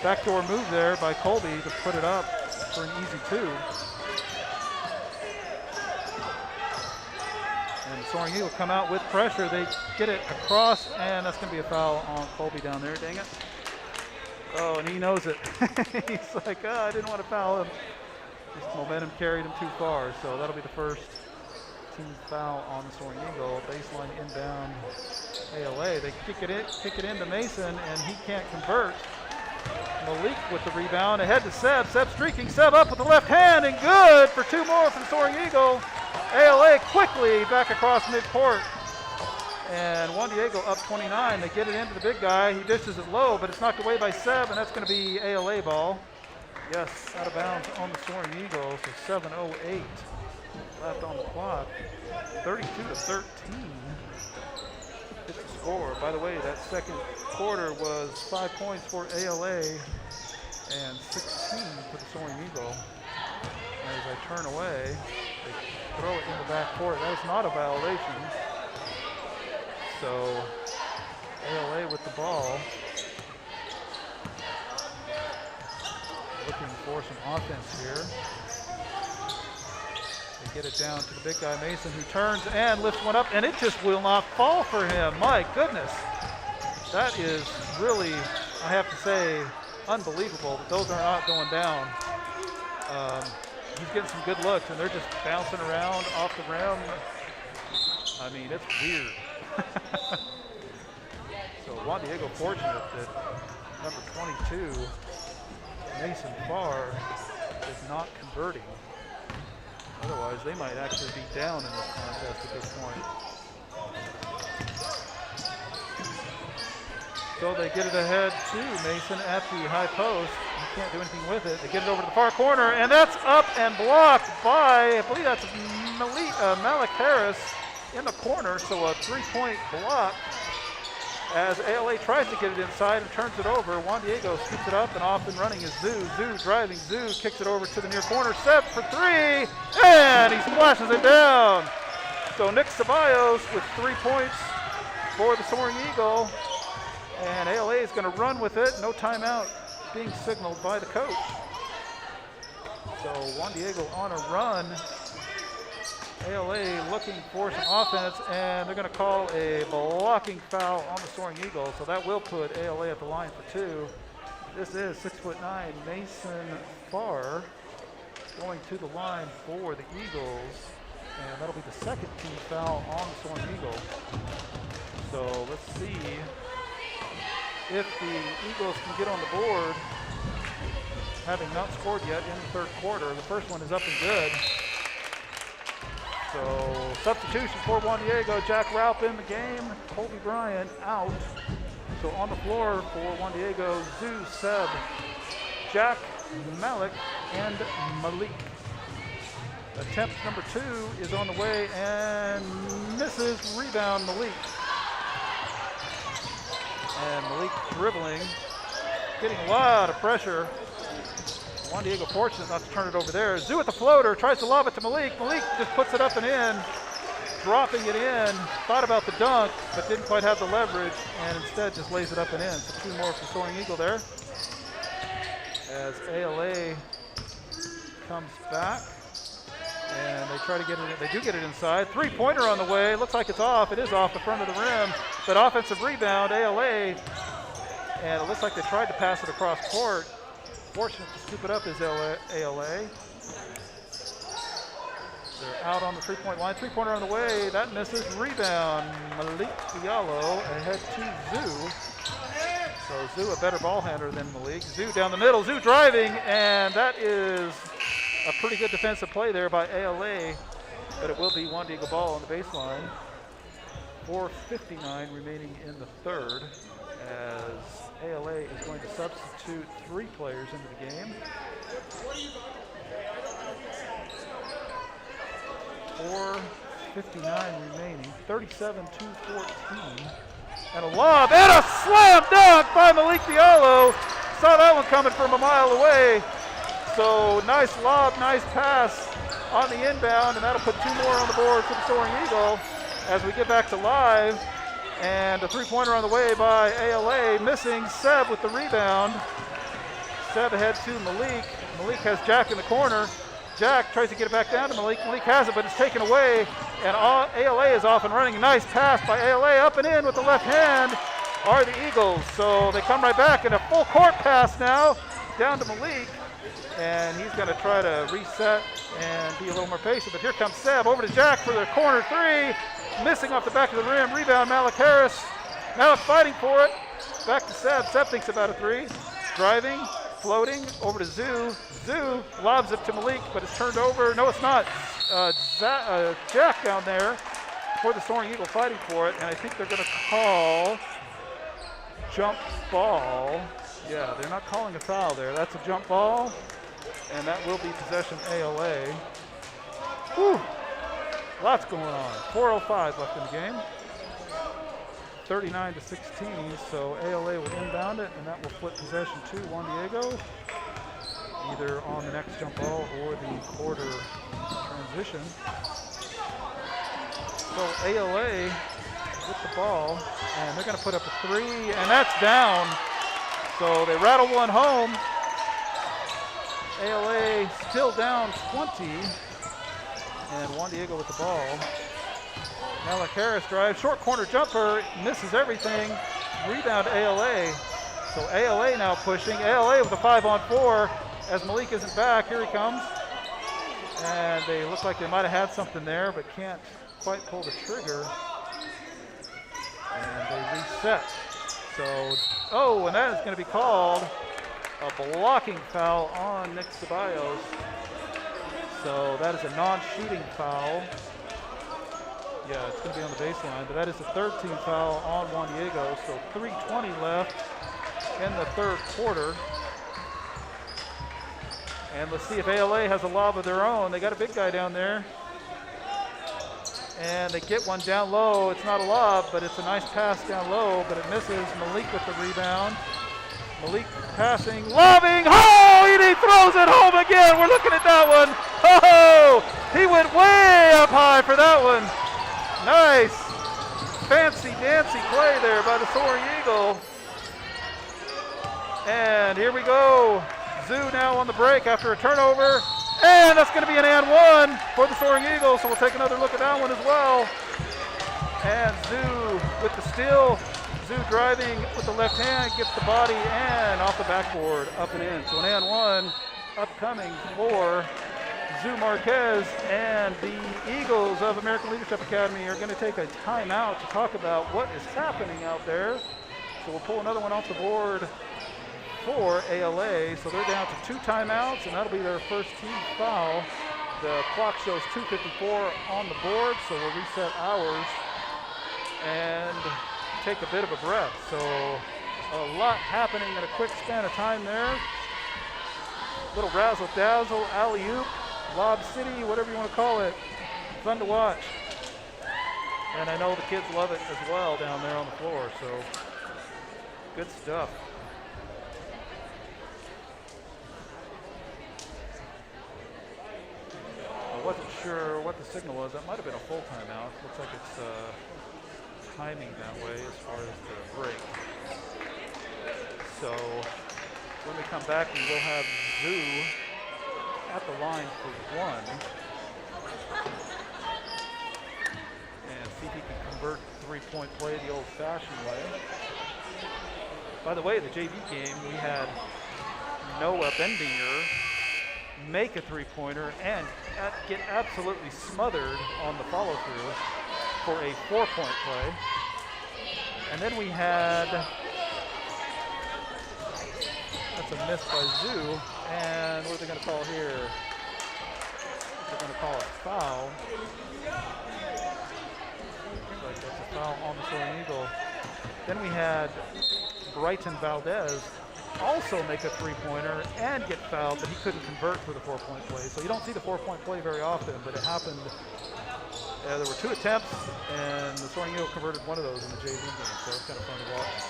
backdoor move there by Colby to put it up for an easy 2. And the Soaring Eagle come out with pressure. They get it across, and that's going to be a foul on Colby down there. Dang it. Oh, and he knows it. He's like, I didn't want to foul him. Just momentum carried him too far. So that'll be the first team foul on the Soaring Eagle. Baseline inbound ALA. They kick it into Mason, and he can't convert. Malik with the rebound ahead to Seb. Seb streaking. Seb up with the left hand, and good for 2 more for the Soaring Eagle. ALA quickly back across midcourt. And Juan Diego up 29. They get it into the big guy. He dishes it low, but it's knocked away by Seb, and that's going to be ALA ball. Yes, out of bounds on the Soaring Eagle. So 7:08. Left on the clock. 32-13. It's the score. By the way, that second quarter was 5 points for ALA and 16 for the Soaring Eagle. As I turn away, they throw it in the back court. That is not a violation. So ALA with the ball. Looking for some offense here. They get it down to the big guy, Mason, who turns and lifts one up, and it just will not fall for him. My goodness. That is really, I have to say, unbelievable that those are not going down. He's getting some good looks, and they're just bouncing around off the rim. I mean, it's weird. So Juan Diego fortunate that number 22, Mason Farr, is not converting. Otherwise, they might actually be down in this contest at this point. So they get it ahead to Mason at the high post. He can't do anything with it. They get it over to the far corner, and that's up and blocked by, I believe that's Malik Harris in the corner. So a 3-point block as ALA tries to get it inside and turns it over. Juan Diego scoops it up, and off and running is Zoo. Zoo driving. Zoo kicks it over to the near corner. Seb for 3, and he splashes it down. So Nick Ceballos with 3 points for the Soaring Eagle, and ALA is going to run with it. No timeout being signaled by the coach. So Juan Diego on a run. ALA looking for some offense, and they're going to call a blocking foul on the Soaring Eagle. So that will put ALA at the line for 2. This is 6'9" Mason Farr going to the line for the Eagles, and that'll be the second team foul on the Soaring Eagle. So let's see if the Eagles can get on the board, having not scored yet in the third quarter. The first one is up and good. So substitution for Juan Diego. Jack Raup in the game. Colby Bryant out. So on the floor for Juan Diego, Zoo, Seb, Jack, Malik, and Malik. Attempt number 2 is on the way and misses. Rebound Malik. And Malik dribbling, getting a lot of pressure. Juan Diego fortunate not to turn it over there. Zoo at the floater, tries to lob it to Malik. Malik just puts it up and in, dropping it in. Thought about the dunk, but didn't quite have the leverage, and instead just lays it up and in. So 2 more for Soaring Eagle there. As ALA comes back, and they try to get it, they do get it inside. 3-pointer on the way, looks like it's off. It is off the front of the rim, but offensive rebound, ALA. And it looks like they tried to pass it across court. Fortunate to scoop it up is ALA. They're out on the three-point line. Three-pointer on the way. That misses. Rebound. Malik Diallo ahead to Zoo. So Zoo a better ball handler than Malik. Zoo down the middle. Zoo driving, and that is a pretty good defensive play there by ALA. But it will be Juan Diego ball on the baseline. 4:59 remaining in the third, as ALA is going to substitute 3 players into the game. 4:59 remaining, 37-14. And a lob and a slam dunk by Malik Diallo. Saw that one coming from a mile away. So nice lob, nice pass on the inbound, and that'll put 2 more on the board for the Soaring Eagle as we get back to live. And a three-pointer on the way by ALA, missing. Seb with the rebound. Seb ahead to Malik. Malik has Jack in the corner. Jack tries to get it back down to Malik. Malik has it, but it's taken away. And ALA is off and running. Nice pass by ALA, up and in with the left hand are the Eagles. So they come right back, and a full court pass now down to Malik. And he's going to try to reset and be a little more patient. But here comes Seb over to Jack for the corner 3. Missing off the back of the rim. Rebound, Malik Harris. Malik fighting for it. Back to Seb. Seb thinks about a 3. Driving, floating, over to Zoo. Zoo lobs it to Malik, but it's turned over. No, it's not. Jack down there for the Soaring Eagle fighting for it. And I think they're going to call jump ball. Yeah, they're not calling a foul there. That's a jump ball. And that will be possession ALA. Whew. Lots going on. 4:05 left in the game. 39-16, so ALA will inbound it, and that will flip possession to Juan Diego, either on the next jump ball or the quarter transition. So ALA with the ball, and they're going to put up a 3, and that's down. So they rattle one home. ALA still down 20. And Juan Diego with the ball. Malik Harris drives, short corner jumper, misses everything. Rebound ALA. So ALA now pushing. ALA with a 5-on-4 as Malik isn't back. Here he comes. And they look like they might have had something there, but can't quite pull the trigger. And they reset. So, and that is going to be called a blocking foul on Nick Ceballos. So that is a non-shooting foul. Yeah, it's going to be on the baseline, but that is the 13th foul on Juan Diego. So 3:20 left in the third quarter. And let's see if ALA has a lob of their own. They got a big guy down there. And they get one down low. It's not a lob, but it's a nice pass down low, but it misses. Malik with the rebound. Malik passing, lobbing, he throws it home again. We're looking at that one. He went way up high for that one. Nice. Fancy dancy play there by the Soaring Eagle. And here we go. Zoo now on the break after a turnover. And that's going to be an and 1 for the Soaring Eagle. So we'll take another look at that one as well. And Zoo with the steal. Zoo driving with the left hand, gets the body and off the backboard, up and in. So an and 1 upcoming for Zoo Marquez, and the Eagles of American Leadership Academy are going to take a timeout to talk about what is happening out there. So we'll pull another one off the board for ALA. So they're down to 2 timeouts, and that'll be their first team foul. The clock shows 2:54 on the board, so we'll reset ours and take a bit of a breath. So a lot happening in a quick span of time there. Little razzle dazzle, alley-oop, lob city, whatever you want to call it. Fun to watch. And I know the kids love it as well down there on the floor, so good stuff. I wasn't sure what the signal was. That might have been a full timeout. Looks like it's timing that way as far as the break. So when we come back, we will have Zoo at the line for 1. And see if he can convert 3-point play the old-fashioned way. By the way, the JV game, we had Noah Bendinger make a three-pointer and get absolutely smothered on the follow-through for a 4-point play. And then we had, that's a miss by Zoo, and what are they going to call here? They're going to call it foul. Looks like that's a foul on the Soaring Eagle. Then we had Brighton Valdez also make a three-pointer and get fouled, but he couldn't convert for the 4-point play. So you don't see the 4-point play very often, but it happened. There were 2 attempts, and the Soaring Eagle converted one of those in the JV game, so it's kind of fun to watch.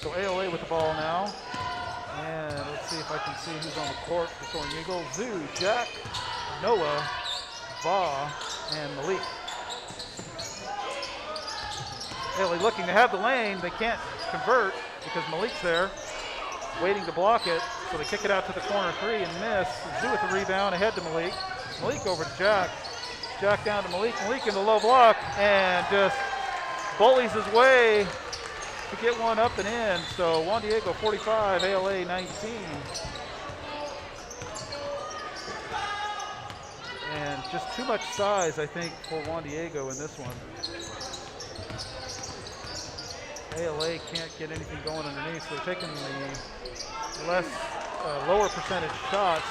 So ALA with the ball now, and let's see if I can see who's on the court for the Soaring Eagle. Zoo, Jack, Noah, Va, and Malik. ALA looking to have the lane. They can't convert because Malik's there, waiting to block it. So they kick it out to the corner 3 and miss. Zoo with the rebound, ahead to Malik. Malik over to Jack. Jack down to Malik. Malik in the low block and just bullies his way to get one up and in. So Juan Diego 45, ALA 19. And just too much size, I think, for Juan Diego in this one. ALA can't get anything going underneath, so they're taking the lower percentage shots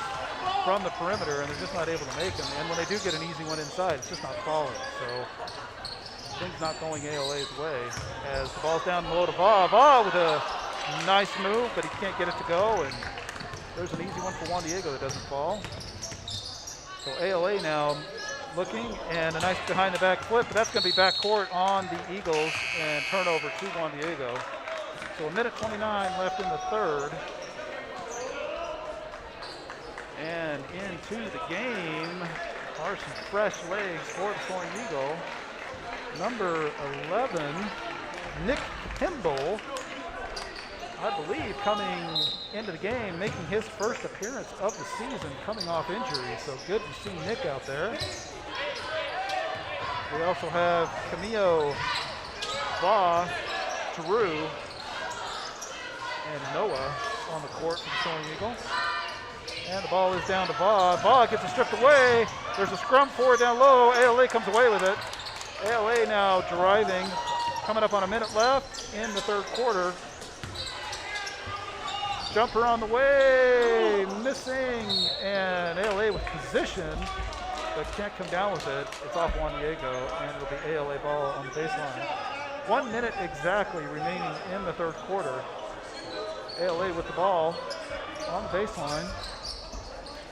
from the perimeter, and they're just not able to make them. And when they do get an easy one inside, it's just not falling. So things not going ALA's way. As the ball's down low to Va. Va with a nice move, but he can't get it to go. And there's an easy one for Juan Diego that doesn't fall. So ALA now looking, and a nice behind the back flip, but that's going to be backcourt on the Eagles and turnover to Juan Diego. So 1:29 left in the third. And into the game are some fresh legs for the Soaring Eagle. Number 11, Nick Kimball, I believe, coming into the game, making his first appearance of the season, coming off injury. So good to see Nick out there. We also have Camillo, Va, Drew, and Noah on the court for the Soaring Eagle. And the ball is down to Va. Va gets it stripped away. There's a scrum for it down low. ALA comes away with it. ALA now driving, coming up on a minute left in the third quarter. Jumper on the way, missing, and ALA with position, but can't come down with it. It's off Juan Diego, and it'll be ALA ball on the baseline. 1 minute exactly remaining in the third quarter. ALA with the ball on the baseline,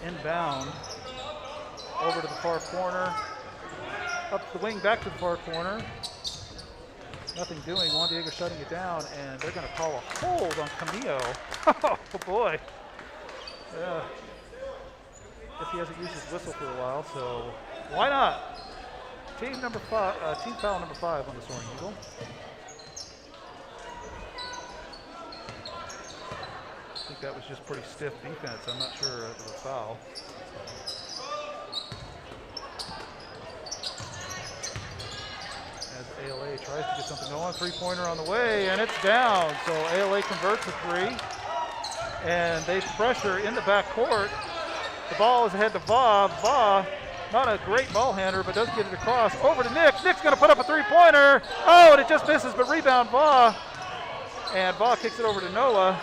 inbound, over to the far corner, up the wing, back to the far corner. Nothing doing. Juan Diego shutting it down, and they're going to call a hold on Camillo. Oh boy. Yeah. Guess he hasn't used his whistle for a while, so why not? Team foul number 5 on the Soaring Eagle. I think that was just pretty stiff defense. I'm not sure it was a foul. As ALA tries to get something going, three-pointer on the way, and it's down. So ALA converts a 3, and they pressure in the backcourt. The ball is ahead to Va. Va, not a great ball handler, but does get it across. Over to Nick. Nick's going to put up a three-pointer. Oh, and it just misses, but rebound Va. And Va kicks it over to Noah.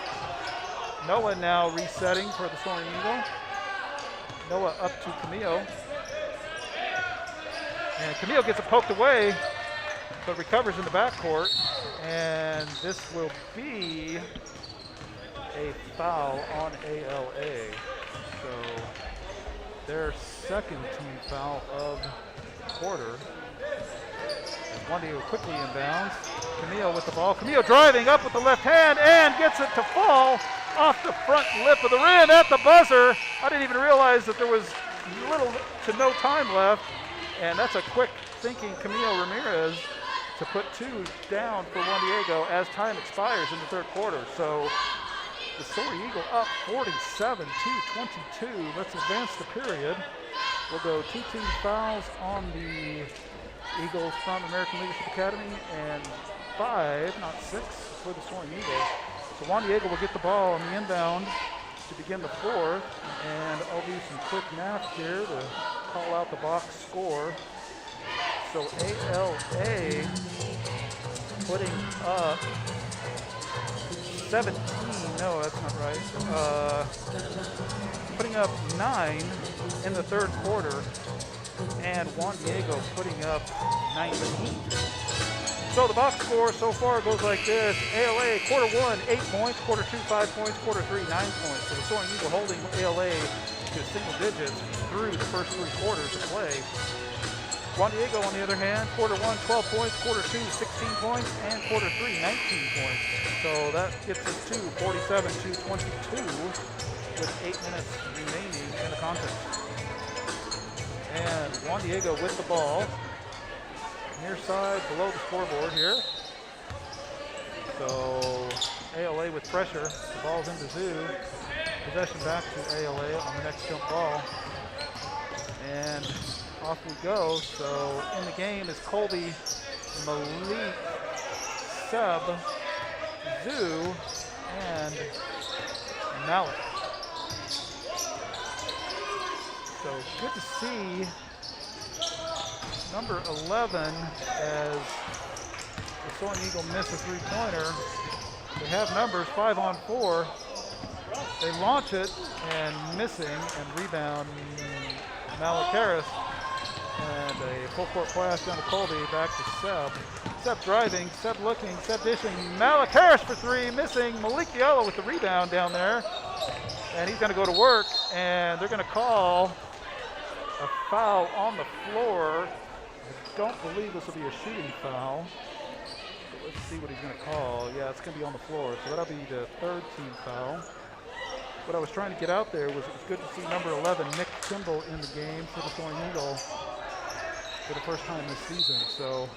Noah now resetting for the Soaring Eagle. Noah up to Camillo. And Camillo gets it poked away, but recovers in the backcourt. And this will be a foul on ALA. So their second team foul of the quarter. As Juan Diego quickly inbounds. Camillo with the ball. Camillo driving up with the left hand and gets it to fall off the front lip of the rim at the buzzer. I didn't even realize that there was little to no time left. And that's a quick thinking Camillo Ramirez to put 2 down for Juan Diego as time expires in the third quarter. So the Soaring Eagle up 47-22. Let's advance the period. We'll go 2 team fouls on the Eagles from American Leadership Academy and 5, not 6, for the Soaring Eagles. So Juan Diego will get the ball on the inbound to begin the fourth, and I'll do some quick math here to call out the box score. So ALA putting up 17, no, that's not right. Putting up 9 in the third quarter, and Juan Diego putting up 19. So the box score so far goes like this. ALA, quarter 1, 8 points, quarter 2, 5 points, quarter 3, 9 points. So the Soaring Eagle holding ALA to single digits through the first 3 quarters of play. Juan Diego, on the other hand, quarter 1, 12 points, quarter 2, 16 points, and quarter 3, 19 points. So that gets us to 47-22 with 8 minutes remaining in the contest. And Juan Diego with the ball. Near side below the scoreboard here. So ALA with pressure. The ball's into Zoo. Possession back to ALA on the next jump ball. And off we go. So in the game is Colby, Malik, Seb, Zoo, and Malik. So good to see number 11 as the Soaring Eagle miss a three-pointer. They have numbers 5 on 4. They launch it and missing, and rebound Malik Harris. And a full court pass down to Colby, back to Seb. Seb driving, Seb looking, Seb dishing. Malik Harris for 3, missing. Malik Diallo with the rebound down there. And he's going to go to work, and they're going to call a foul on the floor. I don't believe this will be a shooting foul. But let's see what he's going to call. Yeah, it's going to be on the floor, so that'll be the third team foul. What I was trying to get out there was it was good to see number 11, Nick Kimball, in the game for the Soaring Eagle for the first time this season. So,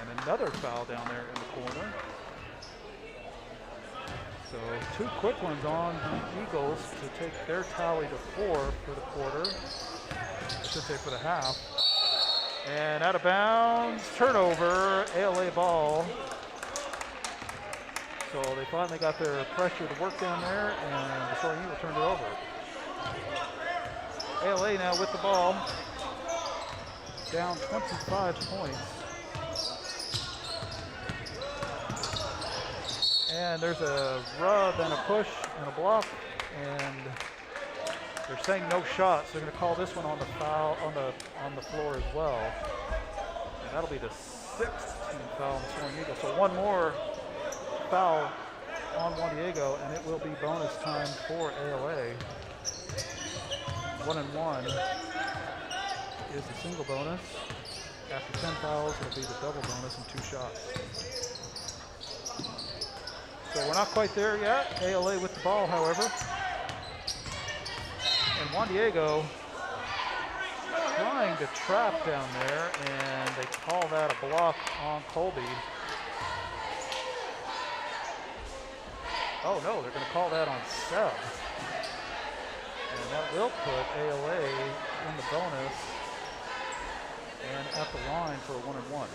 and another foul down there in the corner. So 2 quick ones on the Eagles to take their tally to 4 for the quarter. I should say for the half. And out of bounds, turnover, ALA ball. So they finally got their pressure to work down there, and the Soaring Eagle turned it over. ALA now with the ball, down 25 points. And there's a rub and a push and a block, and they're saying no shots. They're going to call this one on the foul on the floor as well. And that'll be the 6th team foul on the Soaring Eagle. So one more foul on Juan Diego, and it will be bonus time for ALA. 1 and 1 is the single bonus. After 10 fouls, it'll be the double bonus and 2 shots. So we're not quite there yet. ALA with the ball, however. And Juan Diego trying to trap down there, and they call that a block on Colby. Oh no, they're going to call that on Seb. And that will put ALA in the bonus and at the line for a 1 and 1.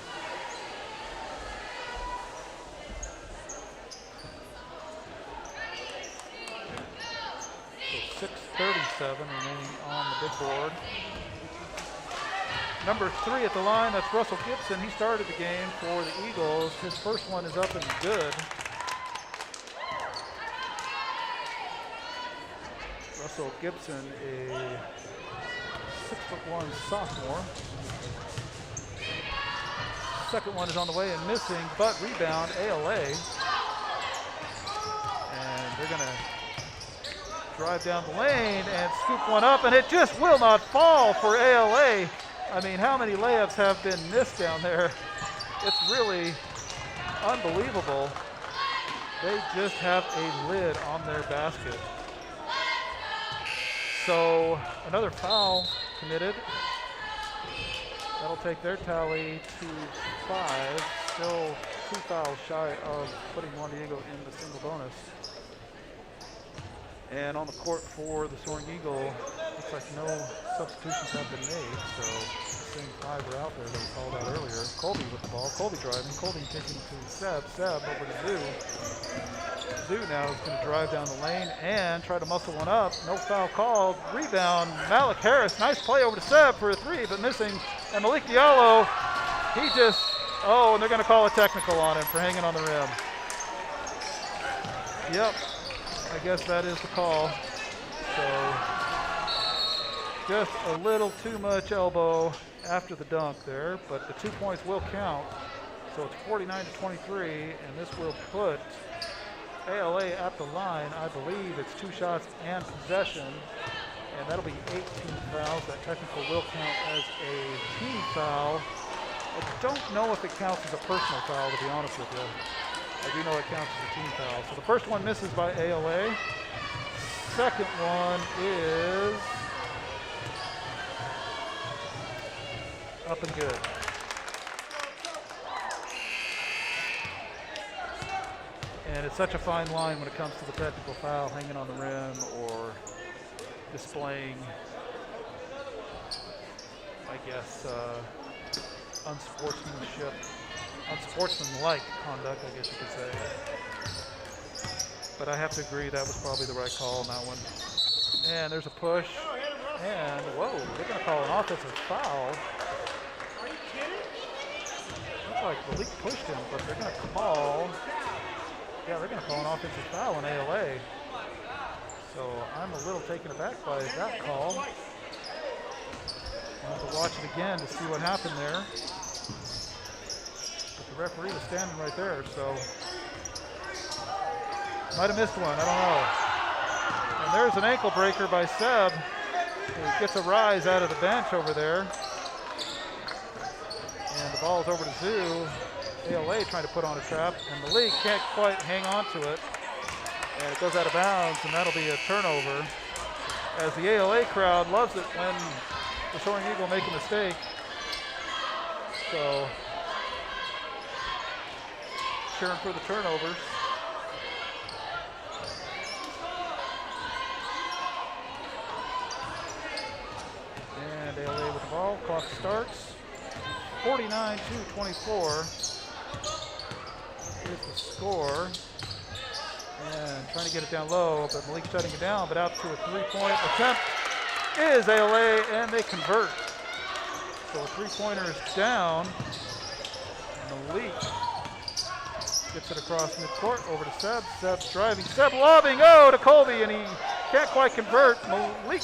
So 6:37 remaining on the big board. Number 3 at the line, that's Russell Gibson. He started the game for the Eagles. His first one is up and good. Russell Gibson, a 6'1" sophomore. Second one is on the way and missing, but rebound ALA. And they're going to drive down the lane and scoop one up, and it just will not fall for ALA. I mean, how many layups have been missed down there? It's really unbelievable. They just have a lid on their basket. So another foul committed. That'll take their tally to 5. Still 2 fouls shy of putting Juan Diego in the single bonus. And on the court for the Soaring Eagle, looks like no substitutions have been made. So same 5 were out there that we called out earlier. Colby with the ball. Colby driving. Colby kicking to Seb. Seb over to Zoo. Zoo now is going to drive down the lane and try to muscle one up. No foul called. Rebound. Malik Harris. Nice play over to Seb for a 3, but missing. And Malik Diallo, he just, oh, and they're going to call a technical on him for hanging on the rim. Yep, I guess that is the call. So just a little too much elbow after the dunk there, but the 2 points will count. So it's 49-23, and this will put ALA at the line. I believe it's 2 shots and possession, and that'll be 18 fouls. That technical will count as a team foul. I don't know if it counts as a personal foul, to be honest with you. I do know it counts as a team foul. So the first one misses by ALA. Second one is up and good. And it's such a fine line when it comes to the technical foul, hanging on the rim or displaying, I guess, unsportsmanlike conduct, I guess you could say. But I have to agree that was probably the right call on that one. And there's a push. And, whoa, they're going to call an offensive foul. Are you kidding? Looks like Malik pushed him, but they're going to call, yeah, they're going to call an offensive foul on ALA. So I'm a little taken aback by that call. I'll have to watch it again to see what happened there. But the referee was standing right there, so might have missed one, I don't know. And there's an ankle breaker by Seb, who gets a rise out of the bench over there. And the ball's over to Zoo. ALA trying to put on a trap, and Malik can't quite hang on to it. And it goes out of bounds, and that'll be a turnover. As the ALA crowd loves it when the Soaring Eagle make a mistake. So, cheering for the turnovers. And ALA with the ball, clock starts. 49-24 is the score. And trying to get it down low, but Malik shutting it down, but out to a 3-point attempt is ALA, and they convert. So a 3-pointer is down. Malik gets it across midcourt over to Seb. Seb's driving, Seb lobbing, oh, to Colby, and he can't quite convert. Malik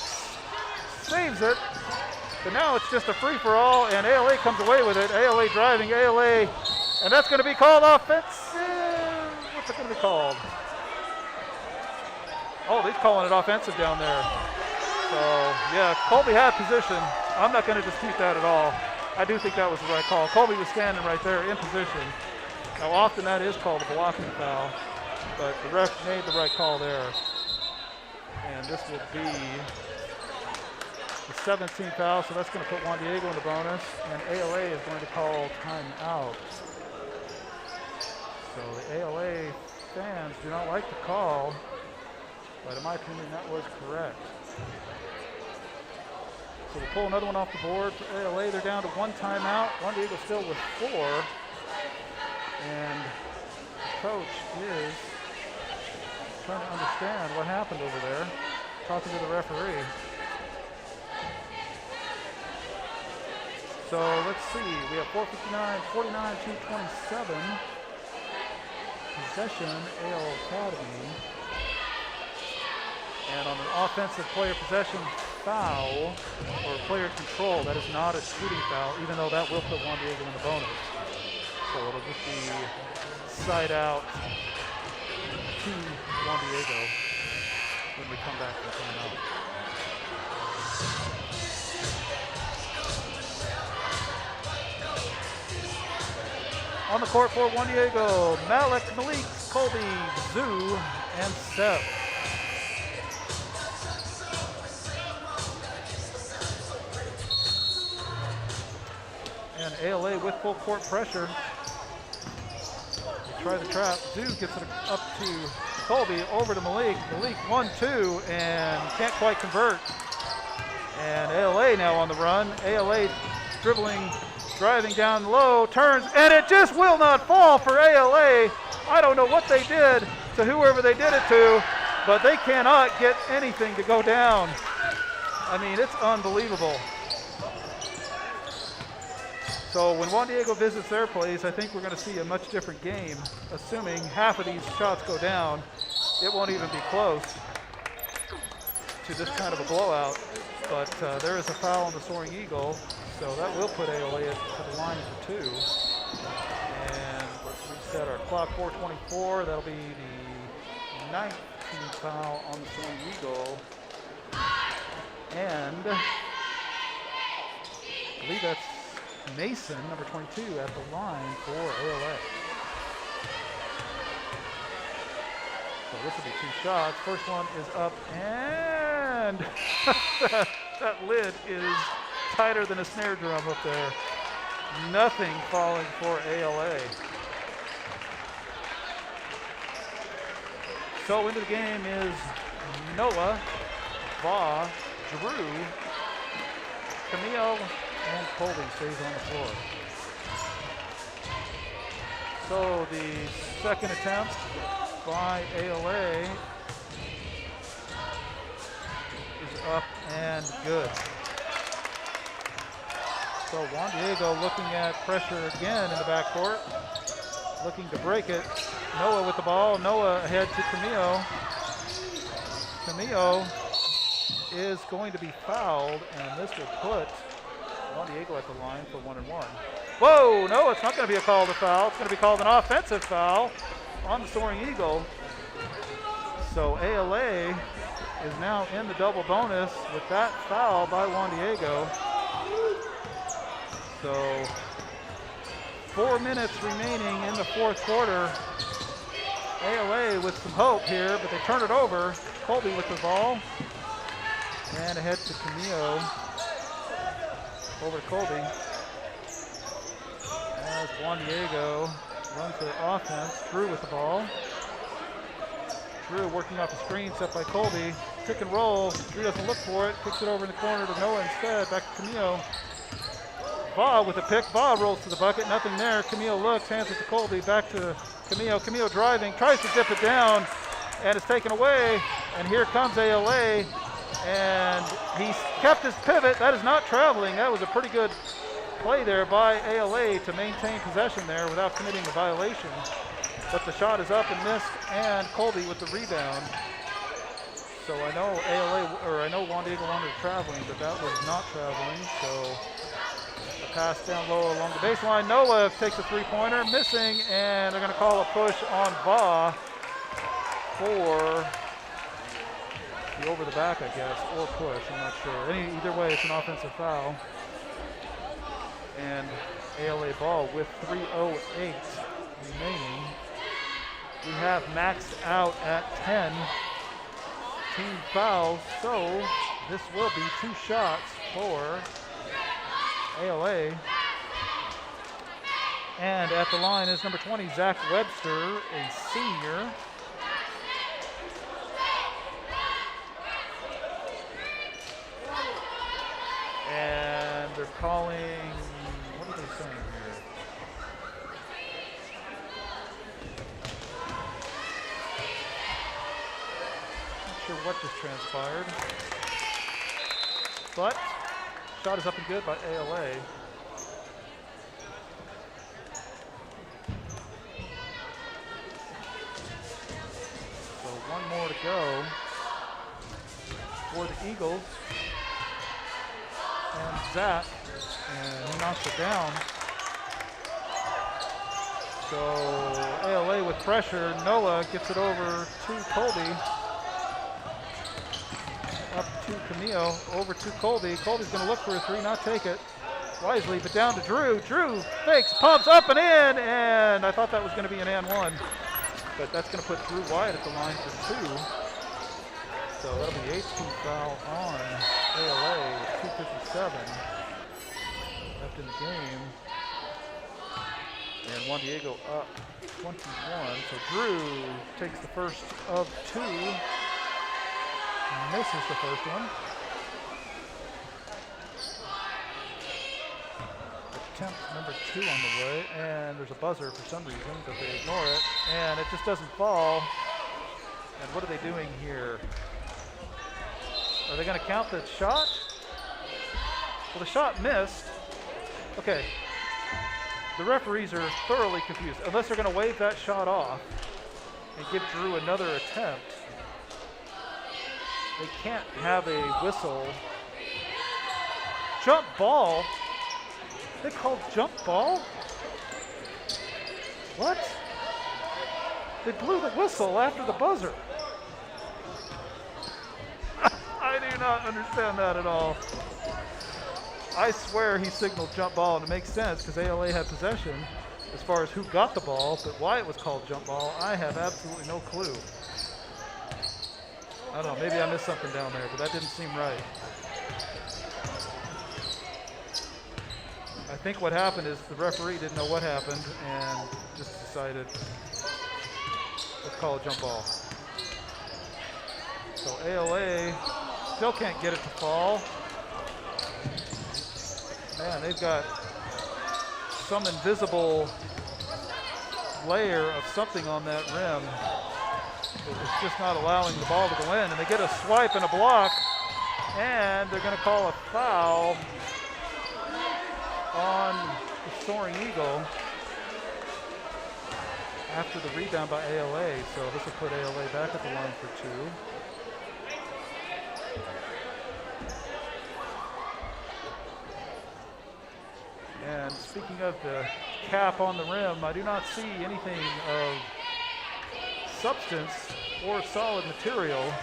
saves it, but now it's just a free-for-all, and ALA comes away with it. ALA driving, ALA, and that's going to be called offensive. What's it going to be called? Oh, he's calling it offensive down there. So, yeah, Colby had position. I'm not going to dispute that at all. I do think that was the right call. Colby was standing right there in position. Now, often that is called a blocking foul, but the ref made the right call there. And this will be the 17th foul, so that's going to put Juan Diego in the bonus, and ALA is going to call timeout. So the ALA fans do not like the call, but in my opinion, that was correct. So we'll pull another one off the board for ALA. They're down to 1 timeout. Juan Diego still with 4. And the coach is trying to understand what happened over there, talking to the referee. So let's see, we have 4:59, 49-27. Possession, AL Academy. And on an offensive player possession foul, or player control, that is not a shooting foul, even though that will put Juan Diego in the bonus. So it'll just be side out to Juan Diego when we come back from timeout. On the court for Juan Diego, Malik, Colby, Zoo, and Seb. And ALA with full court pressure. They try the trap. Zoo gets it up to Colby, over to Malik. Malik 1-2 and can't quite convert. And ALA now on the run. ALA dribbling, driving down low, turns, and it just will not fall for ALA. I don't know what they did to whoever they did it to, but they cannot get anything to go down. I mean, it's unbelievable. So when Juan Diego visits their place, I think we're going to see a much different game, assuming half of these shots go down. It won't even be close to this kind of a blowout, but there is a foul on the Soaring Eagle, so that will put ALA to the line for 2. And let's reset our clock, 4:24. That'll be the 19th foul on the Soaring Eagle. And I believe that's Mason, number 22, at the line for ALA. So this will be 2 shots. First one is up, and that lid is tighter than a snare drum up there. Nothing falling for ALA. So into the game is Noah, Va, Drew, Camille, and Colby stays on the floor. So the second attempt by ALA is up and good. So Juan Diego looking at pressure again in the backcourt, looking to break it. Noah with the ball. Noah ahead to Camillo. Camillo is going to be fouled, and this will put Juan Diego at the line for 1-1. Whoa, no, it's not going to be a call to foul. It's going to be called an offensive foul on the Soaring Eagle. So ALA is now in the double bonus with that foul by Juan Diego. So 4 minutes remaining in the fourth quarter. ALA with some hope here, but they turn it over. Colby with the ball. And ahead to Camillo. Over to Colby. As Juan Diego runs their offense. Drew with the ball. Drew working off the screen set by Colby. Pick and roll. Drew doesn't look for it. Kicks it over in the corner to Noah instead. Back to Camillo. Va with a pick. Va rolls to the bucket. Nothing there. Camillo looks. Hands it to Colby. Back to Camillo. Camillo driving. Tries to zip it down. And it's taken away. And here comes ALA. And he's kept his pivot. That is not traveling. That was a pretty good play there by ALA to maintain possession there without committing a violation. But the shot is up and missed, and Colby with the rebound. So I know Juan Diego wanted traveling, but that was not traveling. So a pass down low along the baseline. Noah takes a three-pointer, missing, and they're going to call a push on Va for the over the back, I guess, or push, I'm not sure. Either way, it's an offensive foul. And ALA ball with 3:08 remaining. We have maxed out at 10 team fouls, so this will be 2 shots for ALA. And at the line is number 20, Zach Webster, a senior. And they're calling, what are they saying here? Not sure what just transpired. But shot is up and good by ALA. So 1 more to go for the Eagles. And Zach, and he knocks it down. So ALA with pressure. Noah gets it over to Colby. Up to Camillo, over to Colby. Colby's going to look for a 3, not take it wisely, but down to Drew. Drew fakes, pumps up and in, and I thought that was going to be an and 1. But that's going to put Drew Wyatt at the line for 2. So that'll be 8th team foul on ALA, 2:57 left in the game. And Juan Diego up 21. So Drew takes the first of 2. Misses the first one. attempt number 2 on the way, and there's a buzzer for some reason, but they ignore it, and it just doesn't fall. And what are they doing here? Are they going to count the shot? Well, the shot missed. Okay. The referees are thoroughly confused. Unless they're going to wave that shot off and give Drew another attempt, they can't have a whistle. Jump ball? They called jump ball? What? They blew the whistle after the buzzer. I do not understand that at all. I swear he signaled jump ball, and it makes sense because ALA had possession as far as who got the ball, but why it was called jump ball, I have absolutely no clue. I don't know, maybe I missed something down there, but that didn't seem right. I think what happened is the referee didn't know what happened and just decided, let's call it jump ball. So ALA still can't get it to fall. Man, they've got some invisible layer of something on that rim. It's just not allowing the ball to go in. And they get a swipe and a block, and they're going to call a foul on the Soaring Eagle after the rebound by ALA. So this will put ALA back at the line for 2. And speaking of the cap on the rim, I do not see anything of substance or solid material.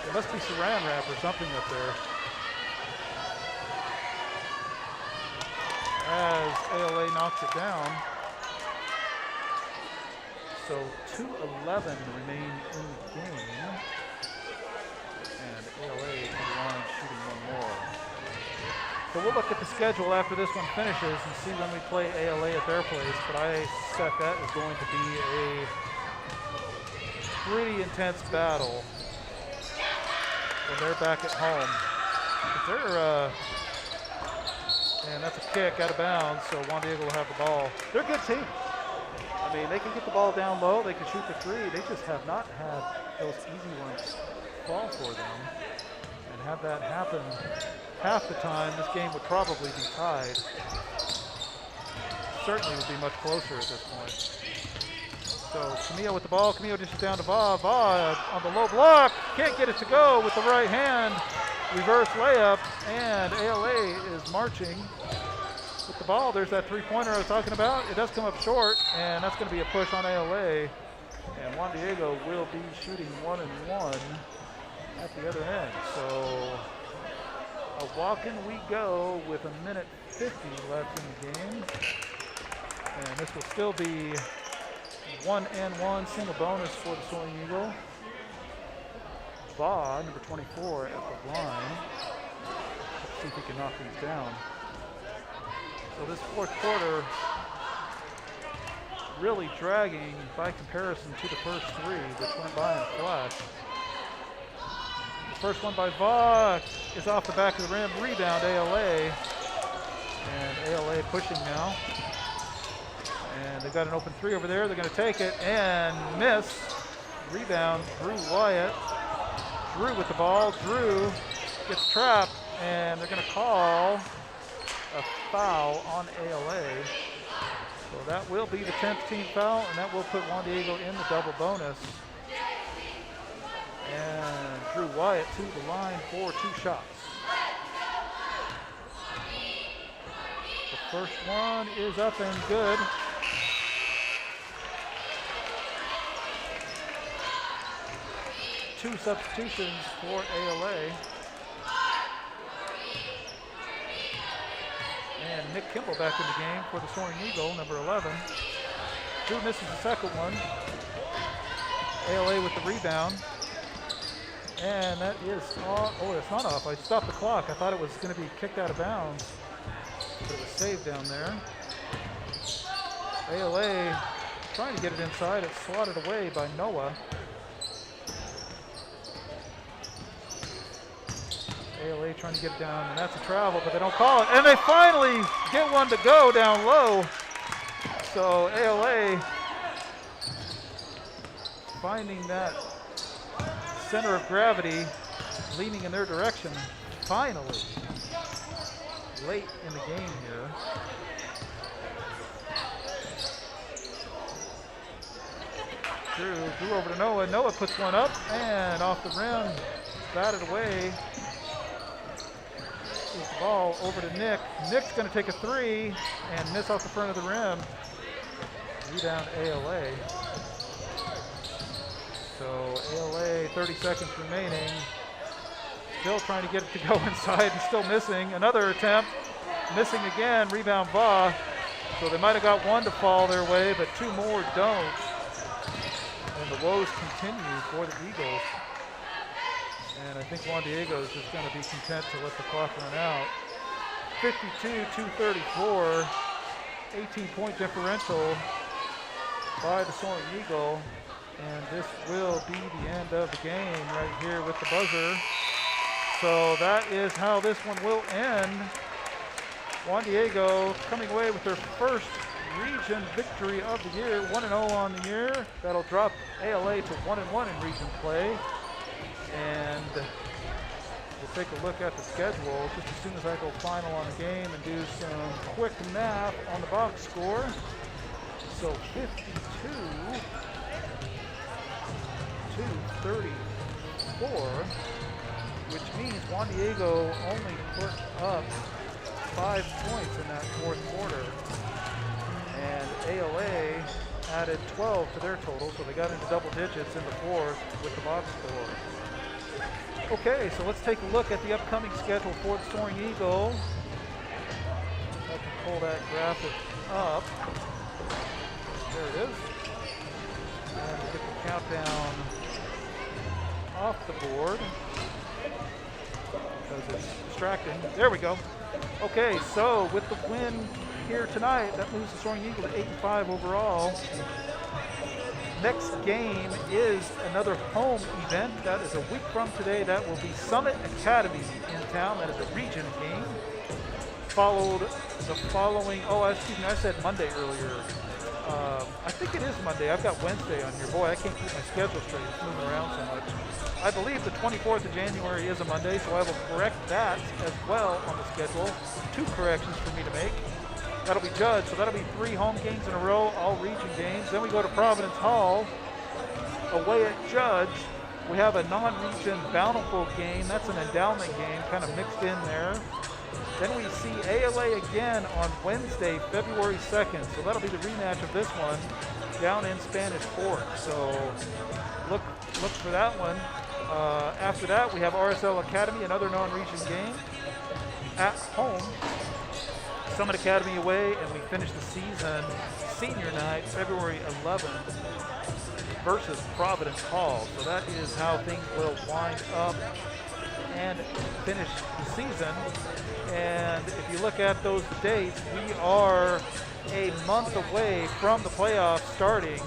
It must be saran wrap or something up there. As ALA knocks it down. So 2:11 remain in the game. And ALA to the line shooting one more. So we'll look at the schedule after this one finishes and see when we play ALA at their place, but I suspect that is going to be a pretty intense battle when they're back at home. And that's a kick out of bounds, so Juan Diego will have the ball. They're a good team. I mean, they can get the ball down low, they can shoot the 3. They just have not had those easy ones fall for them. And have that happen half the time, this game would probably be tied. Certainly would be much closer at this point. So Camillo with the ball. Camillo dishes down to Va. Va on the low block. Can't get it to go with the right hand. Reverse layup. And ALA is marching with the ball. There's that 3-pointer I was talking about. It does come up short, and that's going to be a push on ALA. And Juan Diego will be shooting 1-1 at the other end. So a walk-in we go with 1:50 left in the game. And this will still be 1-1 single bonus for the Soaring Eagle. Va, number 24 at the line. Let's see if he can knock these down. So this fourth quarter really dragging by comparison to the first 3, which went by in a flash. The first one by Va is off the back of the rim. Rebound ALA. And ALA pushing now. And they've got an open 3 over there. They're going to take it and miss. Rebound, Drew Wyatt. Drew with the ball. Drew gets trapped, and they're going to call a foul on ALA. So that will be the 10th team foul, and that will put Juan Diego in the double bonus. And Drew Wyatt to the line for 2 shots. The first one is up and good. Two substitutions for ALA. And Nick Kimball back in the game for the Soaring Eagle, number 11. Drew misses the second one. ALA with the rebound. And that is off. Oh, it's not off. I stopped the clock. I thought it was going to be kicked out of bounds. But it was saved down there. ALA trying to get it inside. It's swatted away by Noah. ALA trying to get it down, and that's a travel, but they don't call it. And they finally get one to go down low. So ALA finding that center of gravity, leaning in their direction, finally, late in the game here. Drew over to Noah. Noah puts one up and off the rim, batted away. Moves the ball over to Nick. Nick's going to take a three and miss off the front of the rim. Rebound ALA. So ALA, 30 seconds remaining. Still trying to get it to go inside and still missing. Another attempt, missing again. Rebound Va. So they might have got one to fall their way, but two more don't. And the woes continue for the Eagles. And I think Juan Diego is just going to be content to let the clock run out. 52-234, 18-point differential by the Soaring Eagle. And this will be the end of the game right here with the buzzer. So that is how this one will end. Juan Diego coming away with their first region victory of the year, 1-0 on the year. That'll drop ALA to 1-1 in region play. And we'll take a look at the schedule just as soon as I go final on the game and do some quick math on the box score. So 52-234, which means Juan Diego only put up 5 points in that fourth quarter. And ALA added 12 to their total, so they got into double digits in the fourth with the box score. Okay, so let's take a look at the upcoming schedule for the Soaring Eagle. If I can pull that graphic up. There it is. And we'll get the countdown off the board because it's distracting. There we go. Okay, so with the win here tonight, that moves the Soaring Eagle to 8-5 overall. Next game is another home event. That is a week from today. That will be Summit Academy in town. That is a region game. Followed the following, excuse me, I said Monday earlier. I think it is Monday. I've got Wednesday on here. Boy, I can't keep my schedule straight. It's moving around so much. I believe the 24th of January is a Monday, so I will correct that as well on the schedule. 2 corrections for me to make. That'll be Judge, so that'll be 3 home games in a row, all region games. Then we go to Providence Hall, away at Judge. We have a non-region Bountiful game. That's an endowment game, kind of mixed in there. Then we see ALA again on Wednesday, February 2nd. So that'll be the rematch of this one down in Spanish Fork. So look for that one. After that, we have RSL Academy, another non-region game at home. Summit Academy away, and we finish the season senior night, February 11th versus Providence Hall. So that is how things will wind up and finish the season. And if you look at those dates, we are a month away from the playoffs starting.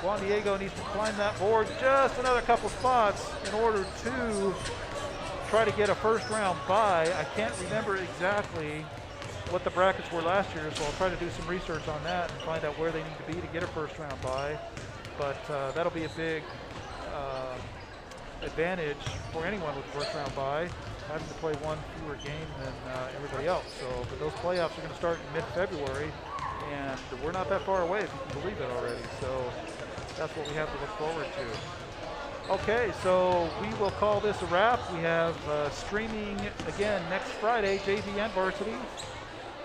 Juan Diego needs to climb that board just another couple spots in order to try to get a first round bye. I can't remember exactly what the brackets were last year, so I'll try to do some research on that and find out where they need to be to get a first round bye. But that'll be a big advantage for anyone with first round bye, having to play one fewer game than everybody else. So, but those playoffs are going to start in mid-February, and we're not that far away, if you can believe it already. So that's what we have to look forward to. Okay, so we will call this a wrap. We have streaming again next Friday, JV and Varsity,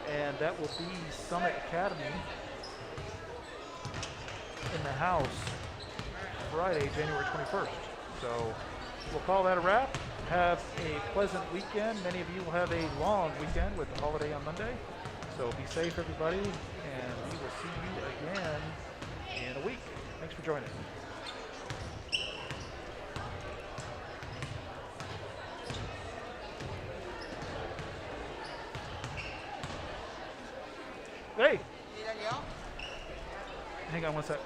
and that will be Summit Academy in the house Friday, January 21st. So we'll call that a wrap. Have a pleasant weekend. Many of you will have a long weekend with the holiday on Monday. So be safe, everybody, and we will see you again in a week. Thanks for joining. Hey. Hang on one sec.